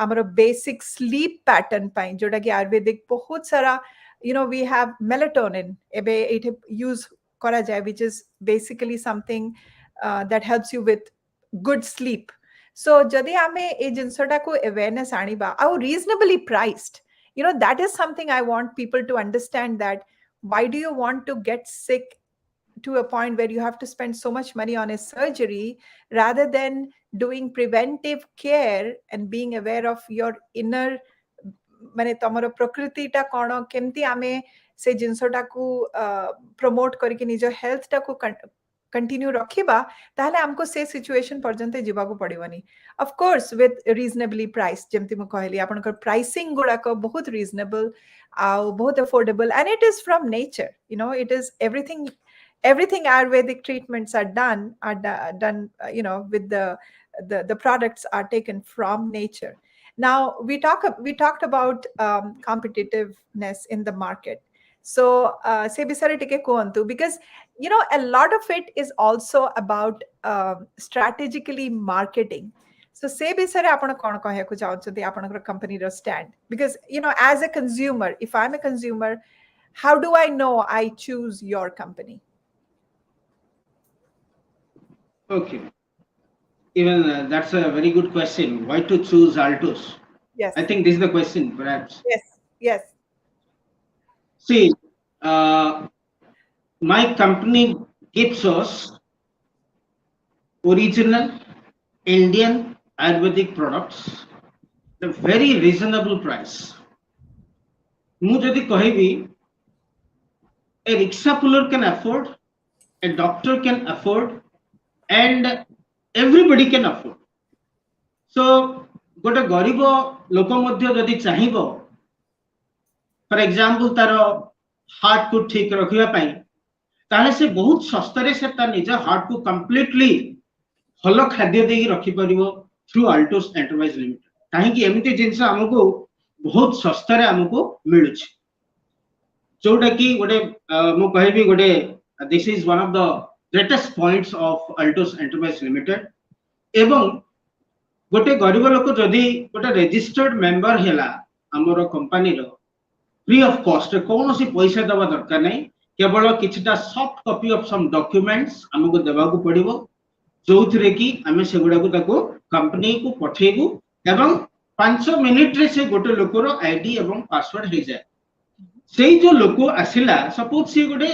ଆମର basic slip pattern ପାଇଁ, ଯୋଉଟା କି ଆୟୁର୍ବେଦିକ ବହୁତ ସାରା, we have melatonin ଏବେ ଏଇଠି ୟୁଜ୍ କରାଯାଏ, which is basically something that helps you with good sleep. So ଯଦି ଆମେ ଏଇ ଜିନିଷଟାକୁ awareness ଆଣିବା, ଆଉ reasonably priced, that is something I want people to understand, that why do you want to get sick to a point where you have to spend so much money on a surgery, rather than doing preventive care and being aware of your inner, ମାନେ ତମର ପ୍ରକୃତିଟା କ'ଣ, କେମିତି ଆମେ ସେ ଜିନିଷଟାକୁ promote କରିକି ନିଜ ହେଲ୍ଥଟାକୁ continue रखिबा, ताहले हमको से सिचुएशन पर्यंत जीवाको पड़िबनी. Of course with reasonably price, जेमति मु कहली आपनकर प्राइसिंग गुडा को बहुत रीजनेबल आ बहुत affordable, and it is from nature. It is everything Ayurvedic treatments are done with the products are taken from nature. Now we talked about competitiveness in the market. So se bisare tike kuhantu, because a lot of it is also about strategically marketing. So se bisare apana kon kahyaku chahunchନ୍ତି apanakar company ro stand, because as a consumer, if I'm a consumer, how do I know I choose your company? Okay. Even that's a very good question. Why to choose ALTOS? Yes. I think this is the question, perhaps. Yes. See, my company gives us original Indian Ayurvedic products at a very reasonable price. Mu jodi kahibi, a rickshaw puller can afford, a doctor can afford, and everybody can afford. So, gote garibo loko madhya jodi chahibo, for example, taro heart को ठीक रखिबा पई, ताले से बहुत सस्तरे से तार निज heart को कंप्लीटली हल खाद्य देगी रखि परिबो थ्रू ALTOS एंटरप्राइज लिमिटेड. काहे कि एमिति जिंस हमको बहुत सस्तरे हमको मिलुछ, जोटा कि गोटे मु कहबी गोटे this is one of the greatest points of ALTOS enterprise limited. एवं गोटे गरीब लोक जदि गोटे रजिस्टर्ड मेंबर हैला हमरो कंपनी रो, फ्री ऑफ कॉस्ट, कौन सी पैसा दबा दरकार नहीं, केवल किछटा soft copy of some documents हमको देबा को पड़िबो, जोथरे कि हमें सेगुडा को ताको कंपनी को पठेबू, एवं 5 मिनिट रे से गोटे लोकर आईडी एवं पासवर्ड हे जाय. सेई जो लोक आसिला, सपोज सी गोटे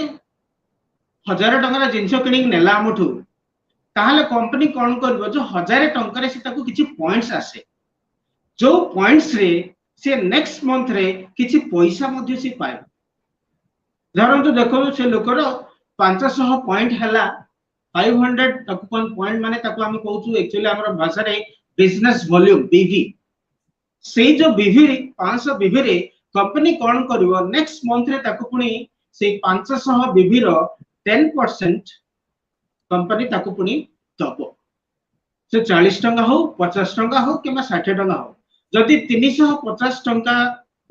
1000 टंका जिंस किनिक नेला हमठू, ताहले कंपनी कोन करबो, जो 1000 टंका रे से ताको किछि पॉइंट्स आसे, जो पॉइंट्स रे से नेक्स्ट मंथ रे किछि पैसा मध्ये से पाए. धरंतु देखो से लोकर 500 पॉइंट हला, 500 टकन पॉइंट माने ताको हम कहउछु एक्चुअली हमर भाषा रे बिजनेस वॉल्यूम बीवी. से जो बीवी रे 500 बीवी रे कंपनी कोन करबो, नेक्स्ट मंथ रे ताको पुनी से 500 बीवी रो 10% कंपनी ताको पुनी दबो. से 40 टंका हो, 50 टंका हो किमा 60 टंका हो, जदि 350 टंका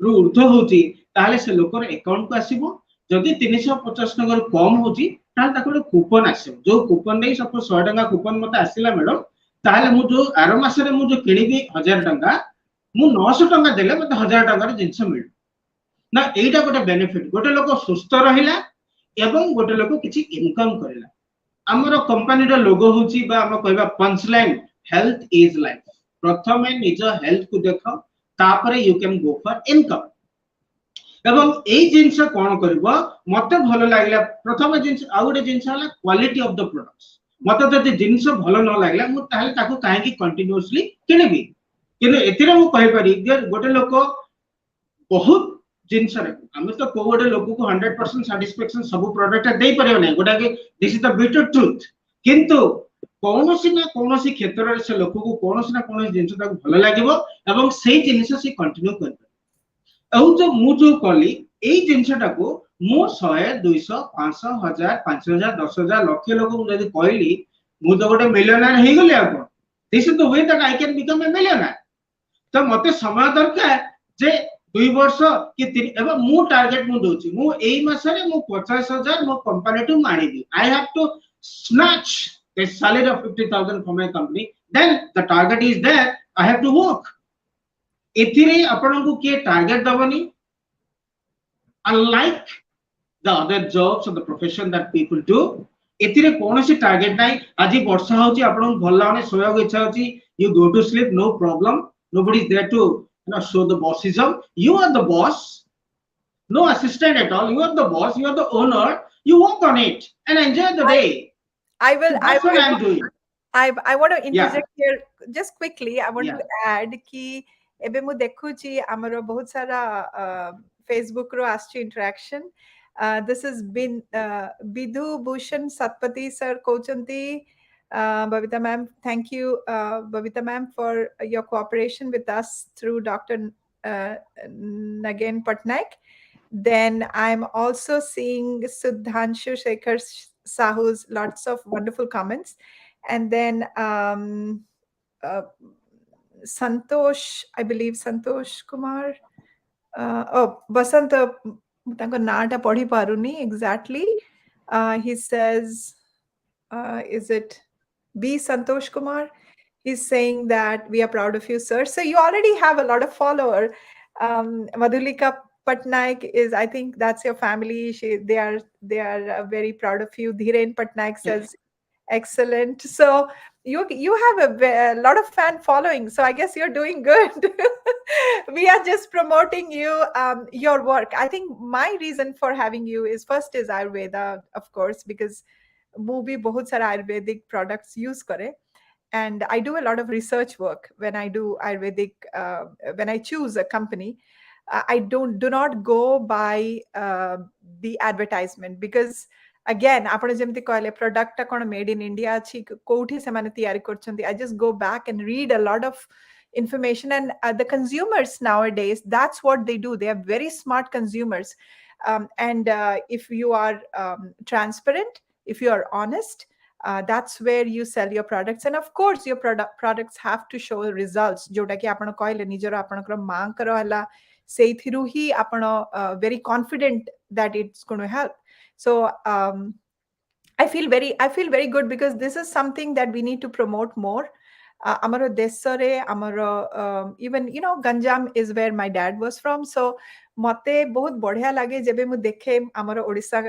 रु ऊर्ध्व होची ताले से लोकर अकाउंट को आसीबो. जदि 350 टंका रु कम होची ताले ताको कूपन आसीबो, जो कूपन नै सपोज 100 टंका कूपन मते आसीला मैडम, ताले मु जो आरो मास रे मु जो किनिबी 1000 टंका, मु 900 टंका देले मते 1000 टंका रे जिंस मिल ना. एटा गोटे बेनिफिट, गोटे लोक सुस्थ रहिला एवं गोटे लोक किछि इनकम करिला. हमरो कंपनी रो लोगो होची बा हम कहबा punch line, health is life. प्रथमे निज हेल्थ को देखो, तापरे you can go for income. ଏବଂ ଏଇ ଜିନିଷ କଣ କରିବ ମତେ ଭଲ ଲାଗିଲା ପ୍ରଥମ ଜିନିଷ ଆଉ ଗୋଟେ ଜିନିଷ ହେଲା କ୍ୱାଲିଟି ଅଫ ଦ ପ୍ରଡକ୍ଟସ ମତେ ଯଦି ଜିନିଷ ଭଲ ନ ଲାଗିଲା ମୁଁ ତାହେଲେ ତାକୁ କାହିଁକି କଣ୍ଟିନ୍ୟୁଅସଲି କିଣିବି କିନ୍ତୁ ଏଥିରେ ମୁଁ କହିପାରିବି ଯେ ଗୋଟେ ଲୋକ ବହୁତ ଜିନିଷରେ ଆମେ ତ କୋଉ ଗୋଟେ ଲୋକକୁ 100% ସାଟିସ୍ଫାକ୍ସନ ସବୁ ପ୍ରଡକ୍ଟ ଦେଇପାରିବ ନାହିଁ ଗୋଟା ଦିସ୍ ଇଜ ଦ ବିଟର ଟ୍ରୁଥ କିନ୍ତୁ କୌଣସି ନା କୌଣସି କ୍ଷେତ୍ରରେ ସେ ଲୋକକୁ କୌଣସି ନା କୌଣସି ଜିନିଷ ତାକୁ ଭଲ ଲାଗିବ ଏବଂ ସେଇ ଜିନିଷ ସେ କଣ୍ଟିନ୍ୟୁ କରିପାରିବ ଆଉ ଯୋଉ ମୁଁ ଯୋଉ କଲି ଏଇ ଜିନିଷଟାକୁ ମୁଁ 100 200 500 1000 5000 1000 ଲକ୍ଷ ଲୋକଙ୍କୁ ଯଦି କହିଲି ମୁଁ ତ ଗୋଟେ ମିଲିୟନାର ହେଇଗଲି ଆଉ କଣ this is the way that I can become a millionaire ତ ମତେ ସମୟ ଦରକାର ଯେ 2 ବର୍ଷ କି 3 ଏବଂ ମୁଁ ଟାର୍ଗେଟ ମୁଁ ଦଉଛି ମୁଁ ଏଇ ମାସରେ ମୁଁ 50,000 ମୋ କମ୍ପାନୀଠୁ ଆଣିବି I have two snatch a salary of 50,000 from my company then the target is there I have to work ଏଥିରେ ଆପଣଙ୍କୁ କିଏ ଟାର୍ଗେଟ ଦବନି unlike the other jobs or the profession that people do ଏଥିରେ କୌଣସି ଟାର୍ଗେଟ ନାହିଁ ଆଜି ବର୍ଷା ହଉଛି ଆପଣଙ୍କୁ ଭଲ ଲାଗୁନି ଶୋଇବାକୁ ଇଚ୍ଛା ହଉଛି you go to sleep no problem nobody is there to show the bossism you are the boss no assistant at all you are the boss you are the owner you work on it and enjoy the I, day I so will. that's what I am doing I want to yeah interject here just quickly. I want yeah to add कि एबे मु देखुची हमरो बहुत सारा Facebook row आस्ची interaction. This has been Bidhu Bhushan Satpati sir Kochanti. Babita ma'am, thank you, Babita ma'am, for your cooperation with us through Dr. Nagen Patnaik. Then I'm also seeing Sudhanshu Shekhar Sahu's lots of wonderful comments. And then Santosh, I believe Santosh Kumar. Oh, Basanta, ତାଙ୍କ ନାଁଟା ପଢି ପାରୁନି exactly. He says, is it B. Santosh Kumar? He's saying that we are proud of you, sir. So you already have a lot of follower. Madhulika Patnaik is, I think that's your family. They are very proud of you. Dhiren Patnaik says, excellent. So you have a lot of fan following. So I guess you're doing good. We are just promoting you, your work. I think my reason for having you is first is Ayurveda, of course, because ମୁଁ भी बहुत सारा Ayurvedic products use करे. And I do a lot of research work when I do Ayurvedic, when I choose a company. I do not go by the advertisement because again ଆପଣ ଯେମିତି କହିଲେ product ଟା କ'ଣ made in India ଅଛି କୋଉଠି ସେମାନେ ତିଆରି କରୁଛନ୍ତି. I just go back and read a lot of information and the consumers nowadays, that's what they do. They are very smart consumers. And if you are transparent, if you are honest, that's where you sell your products. And of course your products have to show results जोटा कि आपण कहले निजर आपनकर मांकर हला सेइथिरु ही आपण very confident that it's going to help. So I feel very good because this is something that we need to promote more. Amaro desare amaro even Ganjam is where my dad was from. So mate बहुत बढ़िया लागे जेबे मु देखे amaro Odisha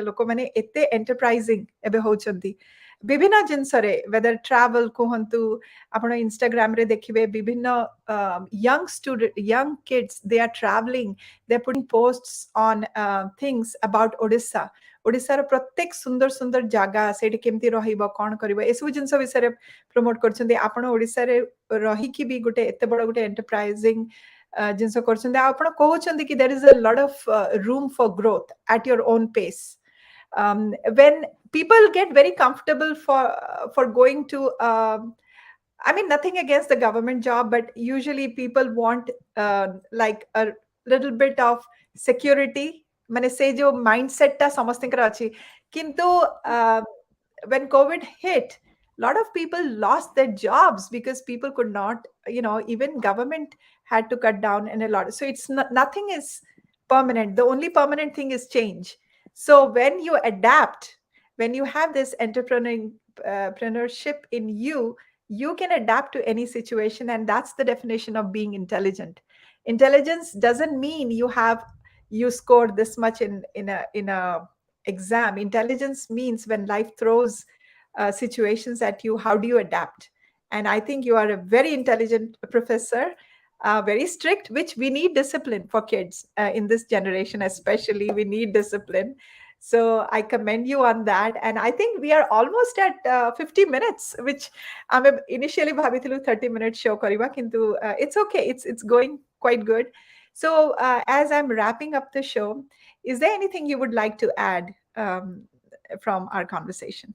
लोक माने एते enterprising एबे होचंती विभिन्न जिनसरे whether travel कुहंतु आपण Instagram रे देखिबे विभिन्न young kids, they are traveling, they're putting posts on things about Odisha. ओडिशार प्रत्येक सुंदर सुंदर जगह सेठी केमती रहिबो कोन करिवो एसबु जिंस विषय प्रमोट करछन्ते आपण ओडिसा रे रही कि भी गोटे एते बड़ गोटे एंटरप्राइजिंग जिंस करछन्ते आपण कहउछन्ते कि there is a lot of room for growth at your own pace. When people get very comfortable for going to I mean nothing against the government job, but usually people want like a little bit of security. মানে সেই যে মাইন্ডসেটটা সমস্তিଙ୍କର ଅଛି কিন্তু when COVID hit, a lot of people lost their jobs because people could not, even government had to cut down and a lot. So it's not, nothing is permanent. The only permanent thing is change. So when you adapt, when you have this entrepreneurship in you, you can adapt to any situation, and that's the definition of being intelligent. Intelligence doesn't mean you score this much in a exam. Intelligence means when life throws situations at you, how do you adapt? And I think you are a very intelligent professor. very strict, which we need discipline for kids in this generation, especially. We need discipline. So I commend you on that. And I think we are almost at 50 minutes, which I initially bhabithilu 30-minute show kariba, kintu it's okay. It's going quite good. So as I'm wrapping up the show, is there anything you would like to add from our conversation?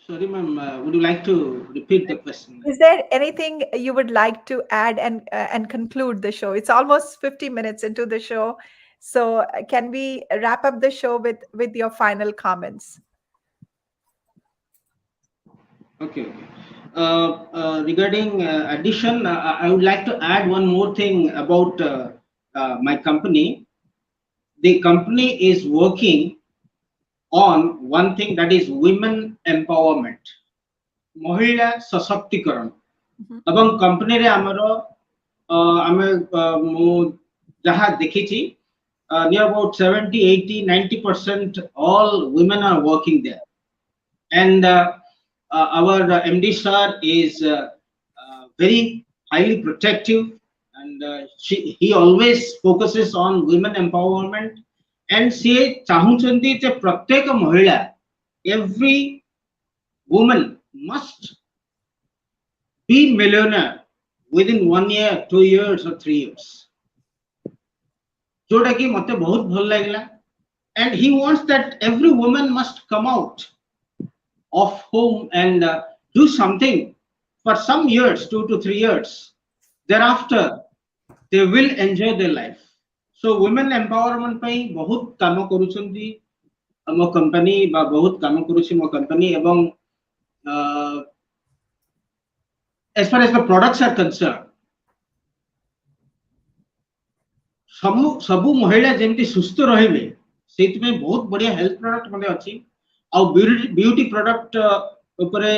Sorry, ma'am. Would you like to repeat the question? Is there anything you would like to add and conclude the show? It's almost 50 minutes into the show. So can we wrap up the show with your final comments? Okay. Okay. Regarding addition, I would like to add one more thing about my company. The company is working on one thing, that is women empowerment, महिला सशक्तिकरण. Mhm. ଏବଂ company रे ଆମର ଆମେ ମୁଁ ଯାହା ଦେଖିଛି, near about 70, 80, 90% all women are working there. And our MD sir is very highly protective, and he always focuses on women empowerment. And ସେ ଚାହୁଁଛନ୍ତି ଯେ ପ୍ରତ୍ୟେକ ମହିଳା, every woman must be millionaire within 1 year, 2 years or 3 years. जोटा कि मते बहुत भल लागला. And he wants that every woman must come out of home and do something for some years, 2 to 3 years. Thereafter, they will enjoy their life. So women empowerment ପାଇଁ ବହୁତ କାମ କରୁଛନ୍ତି ଆମ कंपनी, बा बहुत काम करूछि मो कंपनी. ଏବଂ as far as the products are concerned, ସବୁ ମହିଳା ଯେମିତି ସୁସ୍ଥ ରହିବେ ସେଇଥିପାଇଁ ବହୁତ ବଢିଆ ହେଲ୍ଥ ପ୍ରଡକ୍ଟ ମଧ୍ୟ ଅଛି. ଆଉ ब्यूटी प्रोडक्ट ଉପରେ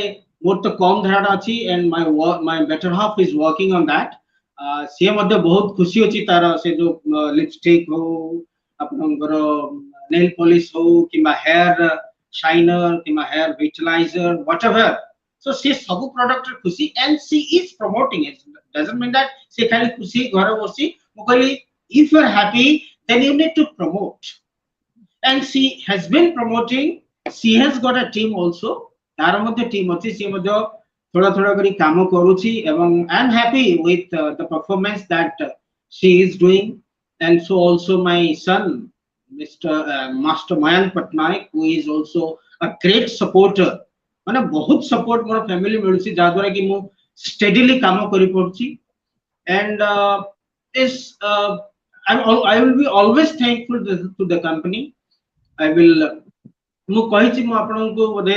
ମୋର ତ କମ ଧାରଣା ଅଛି, and my better half is working on that. ସିଏ ମଧ୍ୟ ବହୁତ ଖୁସି ଅଛି ତାର ସେ जो लिपस्टिक हो, ଆପଣଙ୍କର नेल पॉलिश हो, किंबा हेयर शाइनर, किंबा hair vitalizer, whatever. So she सब प्रोडक्ट रे खुशी, and she is promoting it. Doesn't mean that she खाली खुशी घर बसी. ମୁଁ କହିଲି, if you are happy, then you need to promote. And she has been promoting. She has got a team also. तार मध्ये टीम अछि, सी मध्ये थोड़ा थोड़ा करी काम करूछि. एवं I am happy with the performance that she is doing. And so also my son, Mr. Master Mayank Patnaik, who is also a great supporter. माने बहुत सपोर्ट मोर फैमिली मिलुछि, जा द्वारा कि मु स्टेडीली काम करि पड़छि. And is I will be always thankful to the company. I will ମୁଁ କହିଛି, ମୁଁ ଆପଣଙ୍କୁ ବୋଧେ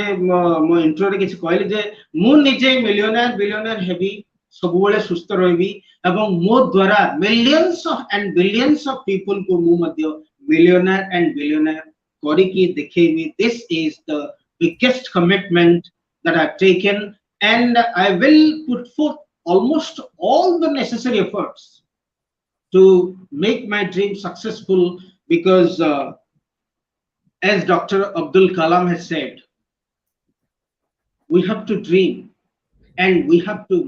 ମୋ ଇଣ୍ଟ୍ରୋରେ କିଛି କହିଲି ଯେ ମୁଁ ନିଜେ ମିଲିୟନାର ବିଲିୟନାର ହେବି, ସବୁବେଳେ ସୁସ୍ଥ ରହିବି, ଏବଂ ମୋ ଦ୍ୱାରା millions and billions of people को ମୁଁ ମଧ୍ୟ ମିଲିୟନାର and ବିଲିୟନାର କରିକି ଦେଖେଇବି. This is the biggest commitment that I've taken, and I will put forth almost all the necessary efforts to make my dream successful, because as Dr. Abdul Kalam has said, we have to dream, and we have to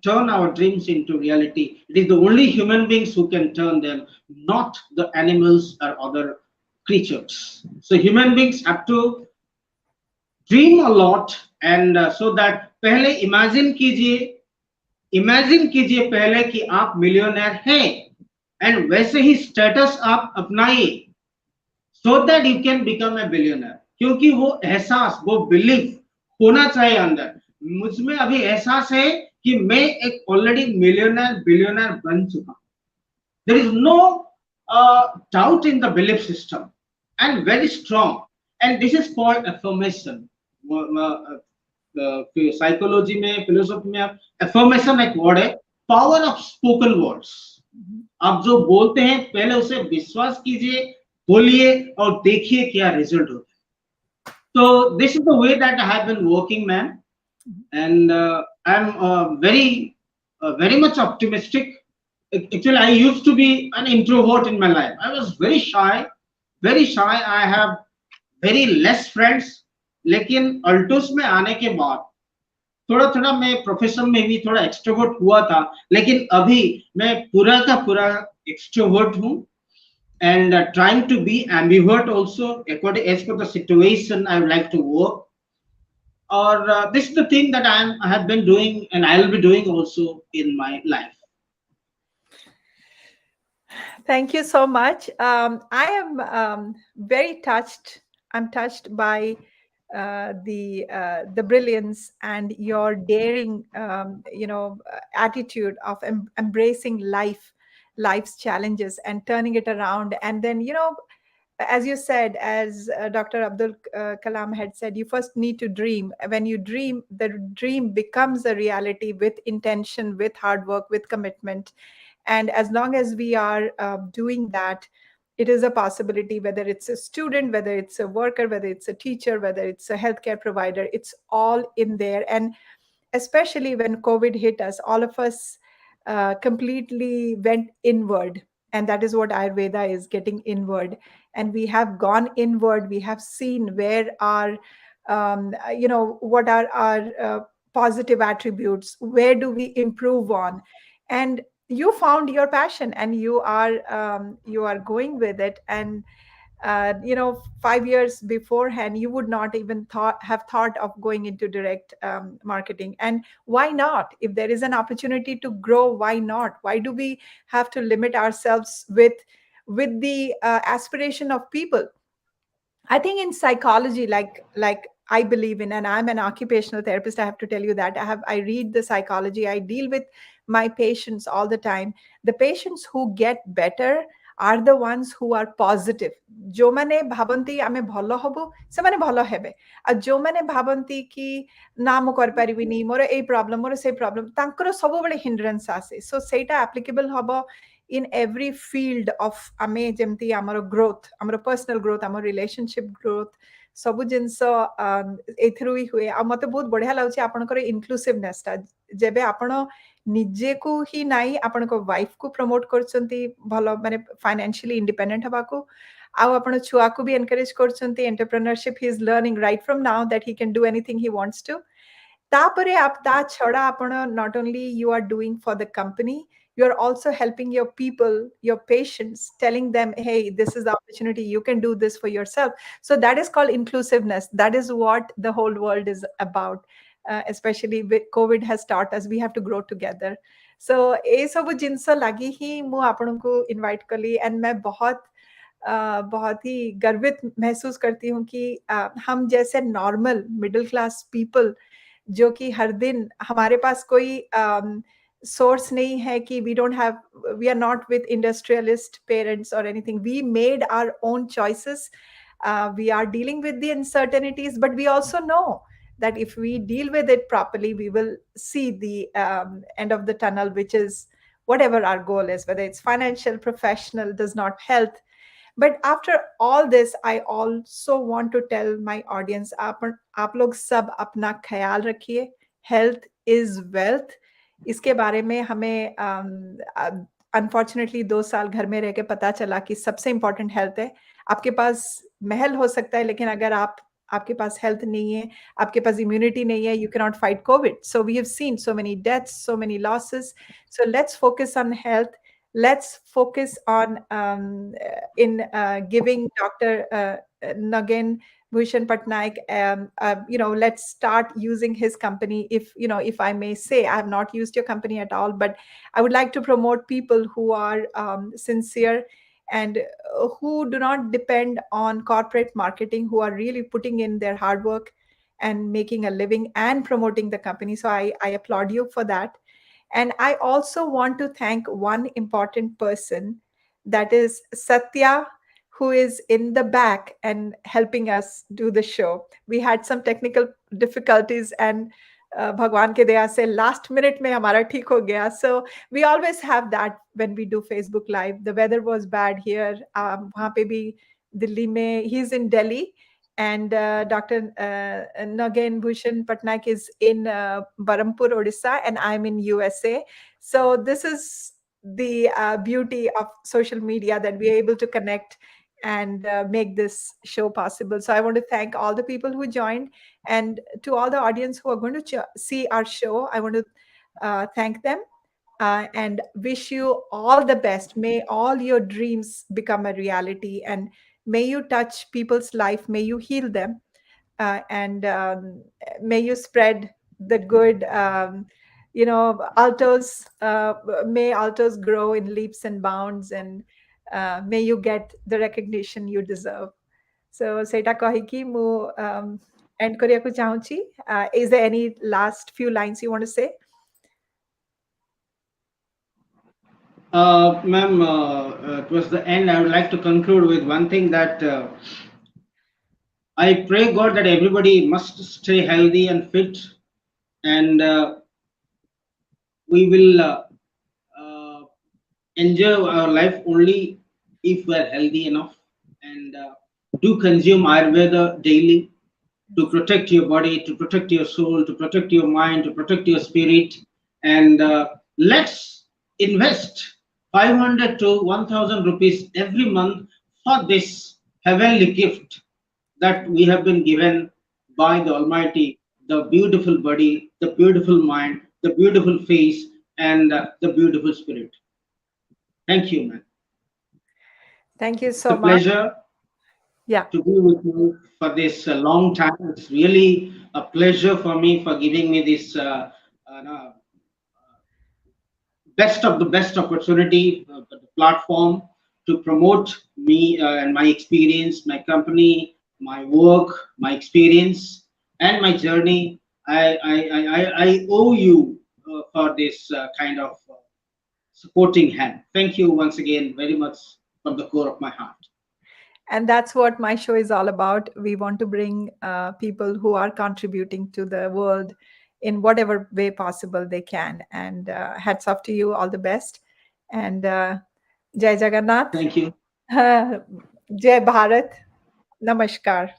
turn our dreams into reality. It is the only human beings who can turn them, not the animals or other creatures. So human beings have to dream a lot, and so that पहले imagine कीजिए पहले कि आप millionaire हैं, and वैसे ही status आप अपनाइए, so that you can become a billionaire. क्योंकि वो एहसास, वो बिलीफ होना चाहिए अंदर. मुझ में अभी एहसास है कि मैं एक ऑलरेडी मिलियनेयर बिलियनेयर बन चुका. There is no doubt in the belief system, and very strong. And this is called affirmation. Psychology में, फिलोसॉफी में affirmation एक वर्ड है, पावर ऑफ स्पोकन वर्ड्स. आप जो बोलते हैं पहले उसे विश्वास कीजिए, बोलिए और देखिए क्या रिजल्ट होता है. So this is the way that I have been working, ma'am, and I'm very much optimistic. Actually, I used to be an introvert in my life. I was very shy, very shy. I have very less friends. लेकिन Altos में आने के बाद थोड़ा थोड़ा मैं profession में भी थोड़ा एक्सट्रोवर्ट हुआ था, लेकिन अभी मैं पूरा का पूरा एक्सट्रोवर्ट हूँ, and trying to be ambivert also according as per the situation I would like to work. Or this is the thing that I have been doing and I will be doing also in my life. Thank you so much. I am very touched. I'm touched by the brilliance and your daring, attitude of embracing life's challenges and turning it around. And then, as you said, as Dr. Abdul Kalam had said, you first need to dream. When you dream, the dream becomes a reality with intention, with hard work, with commitment. And as long as we are doing that, it is a possibility, whether it's a student, whether it's a worker, whether it's a teacher, whether it's a healthcare provider, it's all in there. And especially when COVID hit us, all of us completely went inward. And that is what Ayurveda is, getting inward. And we have gone inward. We have seen where our, what are our positive attributes? Where do we improve on? And you found your passion, and you are going with it. And 5 years beforehand, you would not even have thought of going into direct marketing. And why not? If there is an opportunity to grow, why not? Why do we have to limit ourselves with the aspiration of people? I think in psychology, like I believe in, and I'm an occupational therapist. I have to tell you that I read the psychology. I deal with my patients all the time. The patients who get better are the ones who are positive. जोमाने भाबंती आमे भलो हबो से माने भलो हेबे आ जोमाने भाबंती कि ना मु कर परिबिनी मोर ए प्रॉब्लम मोर से प्रॉब्लम तांकर सब बळे हिंड्रेंस आसे सो सेटा एप्लीकेबल हबो in every field of ame jemti amaro growth, amaro personal growth, amaro relationship growth, ସବୁ ଜିନିଷ ଏଥିରୁ ହିଁ ହୁଏ। ଆଉ ମତେ ବହୁତ ବଢିଆ ଲାଗୁଛି ଆପଣଙ୍କର ଇନକ୍ଲୁସିଭନେସ୍ ଟା। ଯେବେ ଆପଣ ନିଜକୁ ହିଁ ନାହିଁ, ଆପଣଙ୍କ ୱାଇଫ କୁ ପ୍ରମୋଟ କରୁଛନ୍ତି ଭଲ, ମାନେ ଫାଇନାନ୍ସିଆଲି ଇଣ୍ଡିପେଣ୍ଡେଣ୍ଟ ହବାକୁ, ଆଉ ଆପଣ ଛୁଆକୁ ବି ଏନକରେଜ କରୁଛନ୍ତି। Entrepreneurship he is learning right from now that he can do anything he wants to. ତାପରେ ତା ଛଡା ଆପଣ not only you are doing for the company, you are also helping your people, your patients, telling them, hey, this is the opportunity, you can do this for yourself. So that is called inclusiveness. That is what the whole world is about. Especially with COVID has taught us we have to grow together. So ये सब जिनस लगी ही मु आपन को invite कली। And मैं बहुत ही गर्वित महसूस करती हूँ कि हम जैसे नॉर्मल मिडिल क्लास पीपल, जो कि हर दिन हमारे पास कोई सोर्स नहीं है, कि we are not with industrialist parents और anything, we made our own choices, we are dealing with the uncertainties, but we also know that if we deal with it properly, we will see the end of the tunnel, which is whatever our goal is, whether it's financial, professional, does not health. But after all this, I also want to tell my audience, आप लोग सब अपना ख्याल रखिए। Health is wealth. इसके बारे में हमें अनफॉर्चुनेटली 2 साल घर में रह के पता चला कि सबसे इम्पोर्टेंट हेल्थ है। आपके पास महल हो सकता है, लेकिन अगर आपके पास हेल्थ नहीं है, आपके पास इम्यूनिटी नहीं है, you can not fight Covid. So we have seen so many deaths, so many losses. So let's focus on health. Let's focus on in giving Dr. Nagen Bhusan Patnaik, let's start using his company. If I may say, I have not used your company at all, but I would like to promote people who are sincere and who do not depend on corporate marketing, who are really putting in their hard work and making a living and promoting the company. So I applaud you for that. And I also want to thank one important person, that is Satya, who is in the back and helping us do the show. We had some technical difficulties, and भगवान के दया से last minute में हमारा ठीक हो गया. So we always have that when we do Facebook Live. The weather was bad here. वहाँ पे भी दिल्ली में, he's in Delhi, and Dr. Nagen Bhusan Patnaik is in Berhampur, Odisha, and I'm in USA. So this is the beauty of social media, that we are able to connect and make this show possible. So I want to thank all the people who joined, and to all the audience who are going to see our show, I want to thank them and wish you all the best. May all your dreams become a reality, and may you touch people's life, may you heal them, and may you spread the good, altos, may altos grow in leaps and bounds, and may you get the recognition you deserve. So ସେଇଟା କହିକି ମୁଁ end କରିବାକୁ ଚାହୁଁଛି. Is there any last few lines you want to say? Ma'am, towards the end, I would like to conclude with one thing that I pray God that everybody must stay healthy and fit, and we will uh, enjoy our life only if we are healthy enough, and do consume Ayurveda daily to protect your body, to protect your soul, to protect your mind, to protect your spirit. And let's invest 500 to 1000 rupees every month for this heavenly gift that we have been given by the Almighty, the beautiful body, the beautiful mind, the beautiful face, and the beautiful spirit. Thank you, man. Thank you It's so a much. pleasure Yeah. to be with you for this long time. It's really a pleasure for me for giving me this no, best of the best opportunity, the platform to promote me and my experience, my company, my work, my experience, and my journey. I owe you for this kind of supporting hand. Thank you once again very much from the core of my heart. And that's what my show is all about. We want to bring people who are contributing to the world in whatever way possible they can. And hats off to you, all the best. And Jai Jagannath, Thank you. Jai Bharat, Namaskar.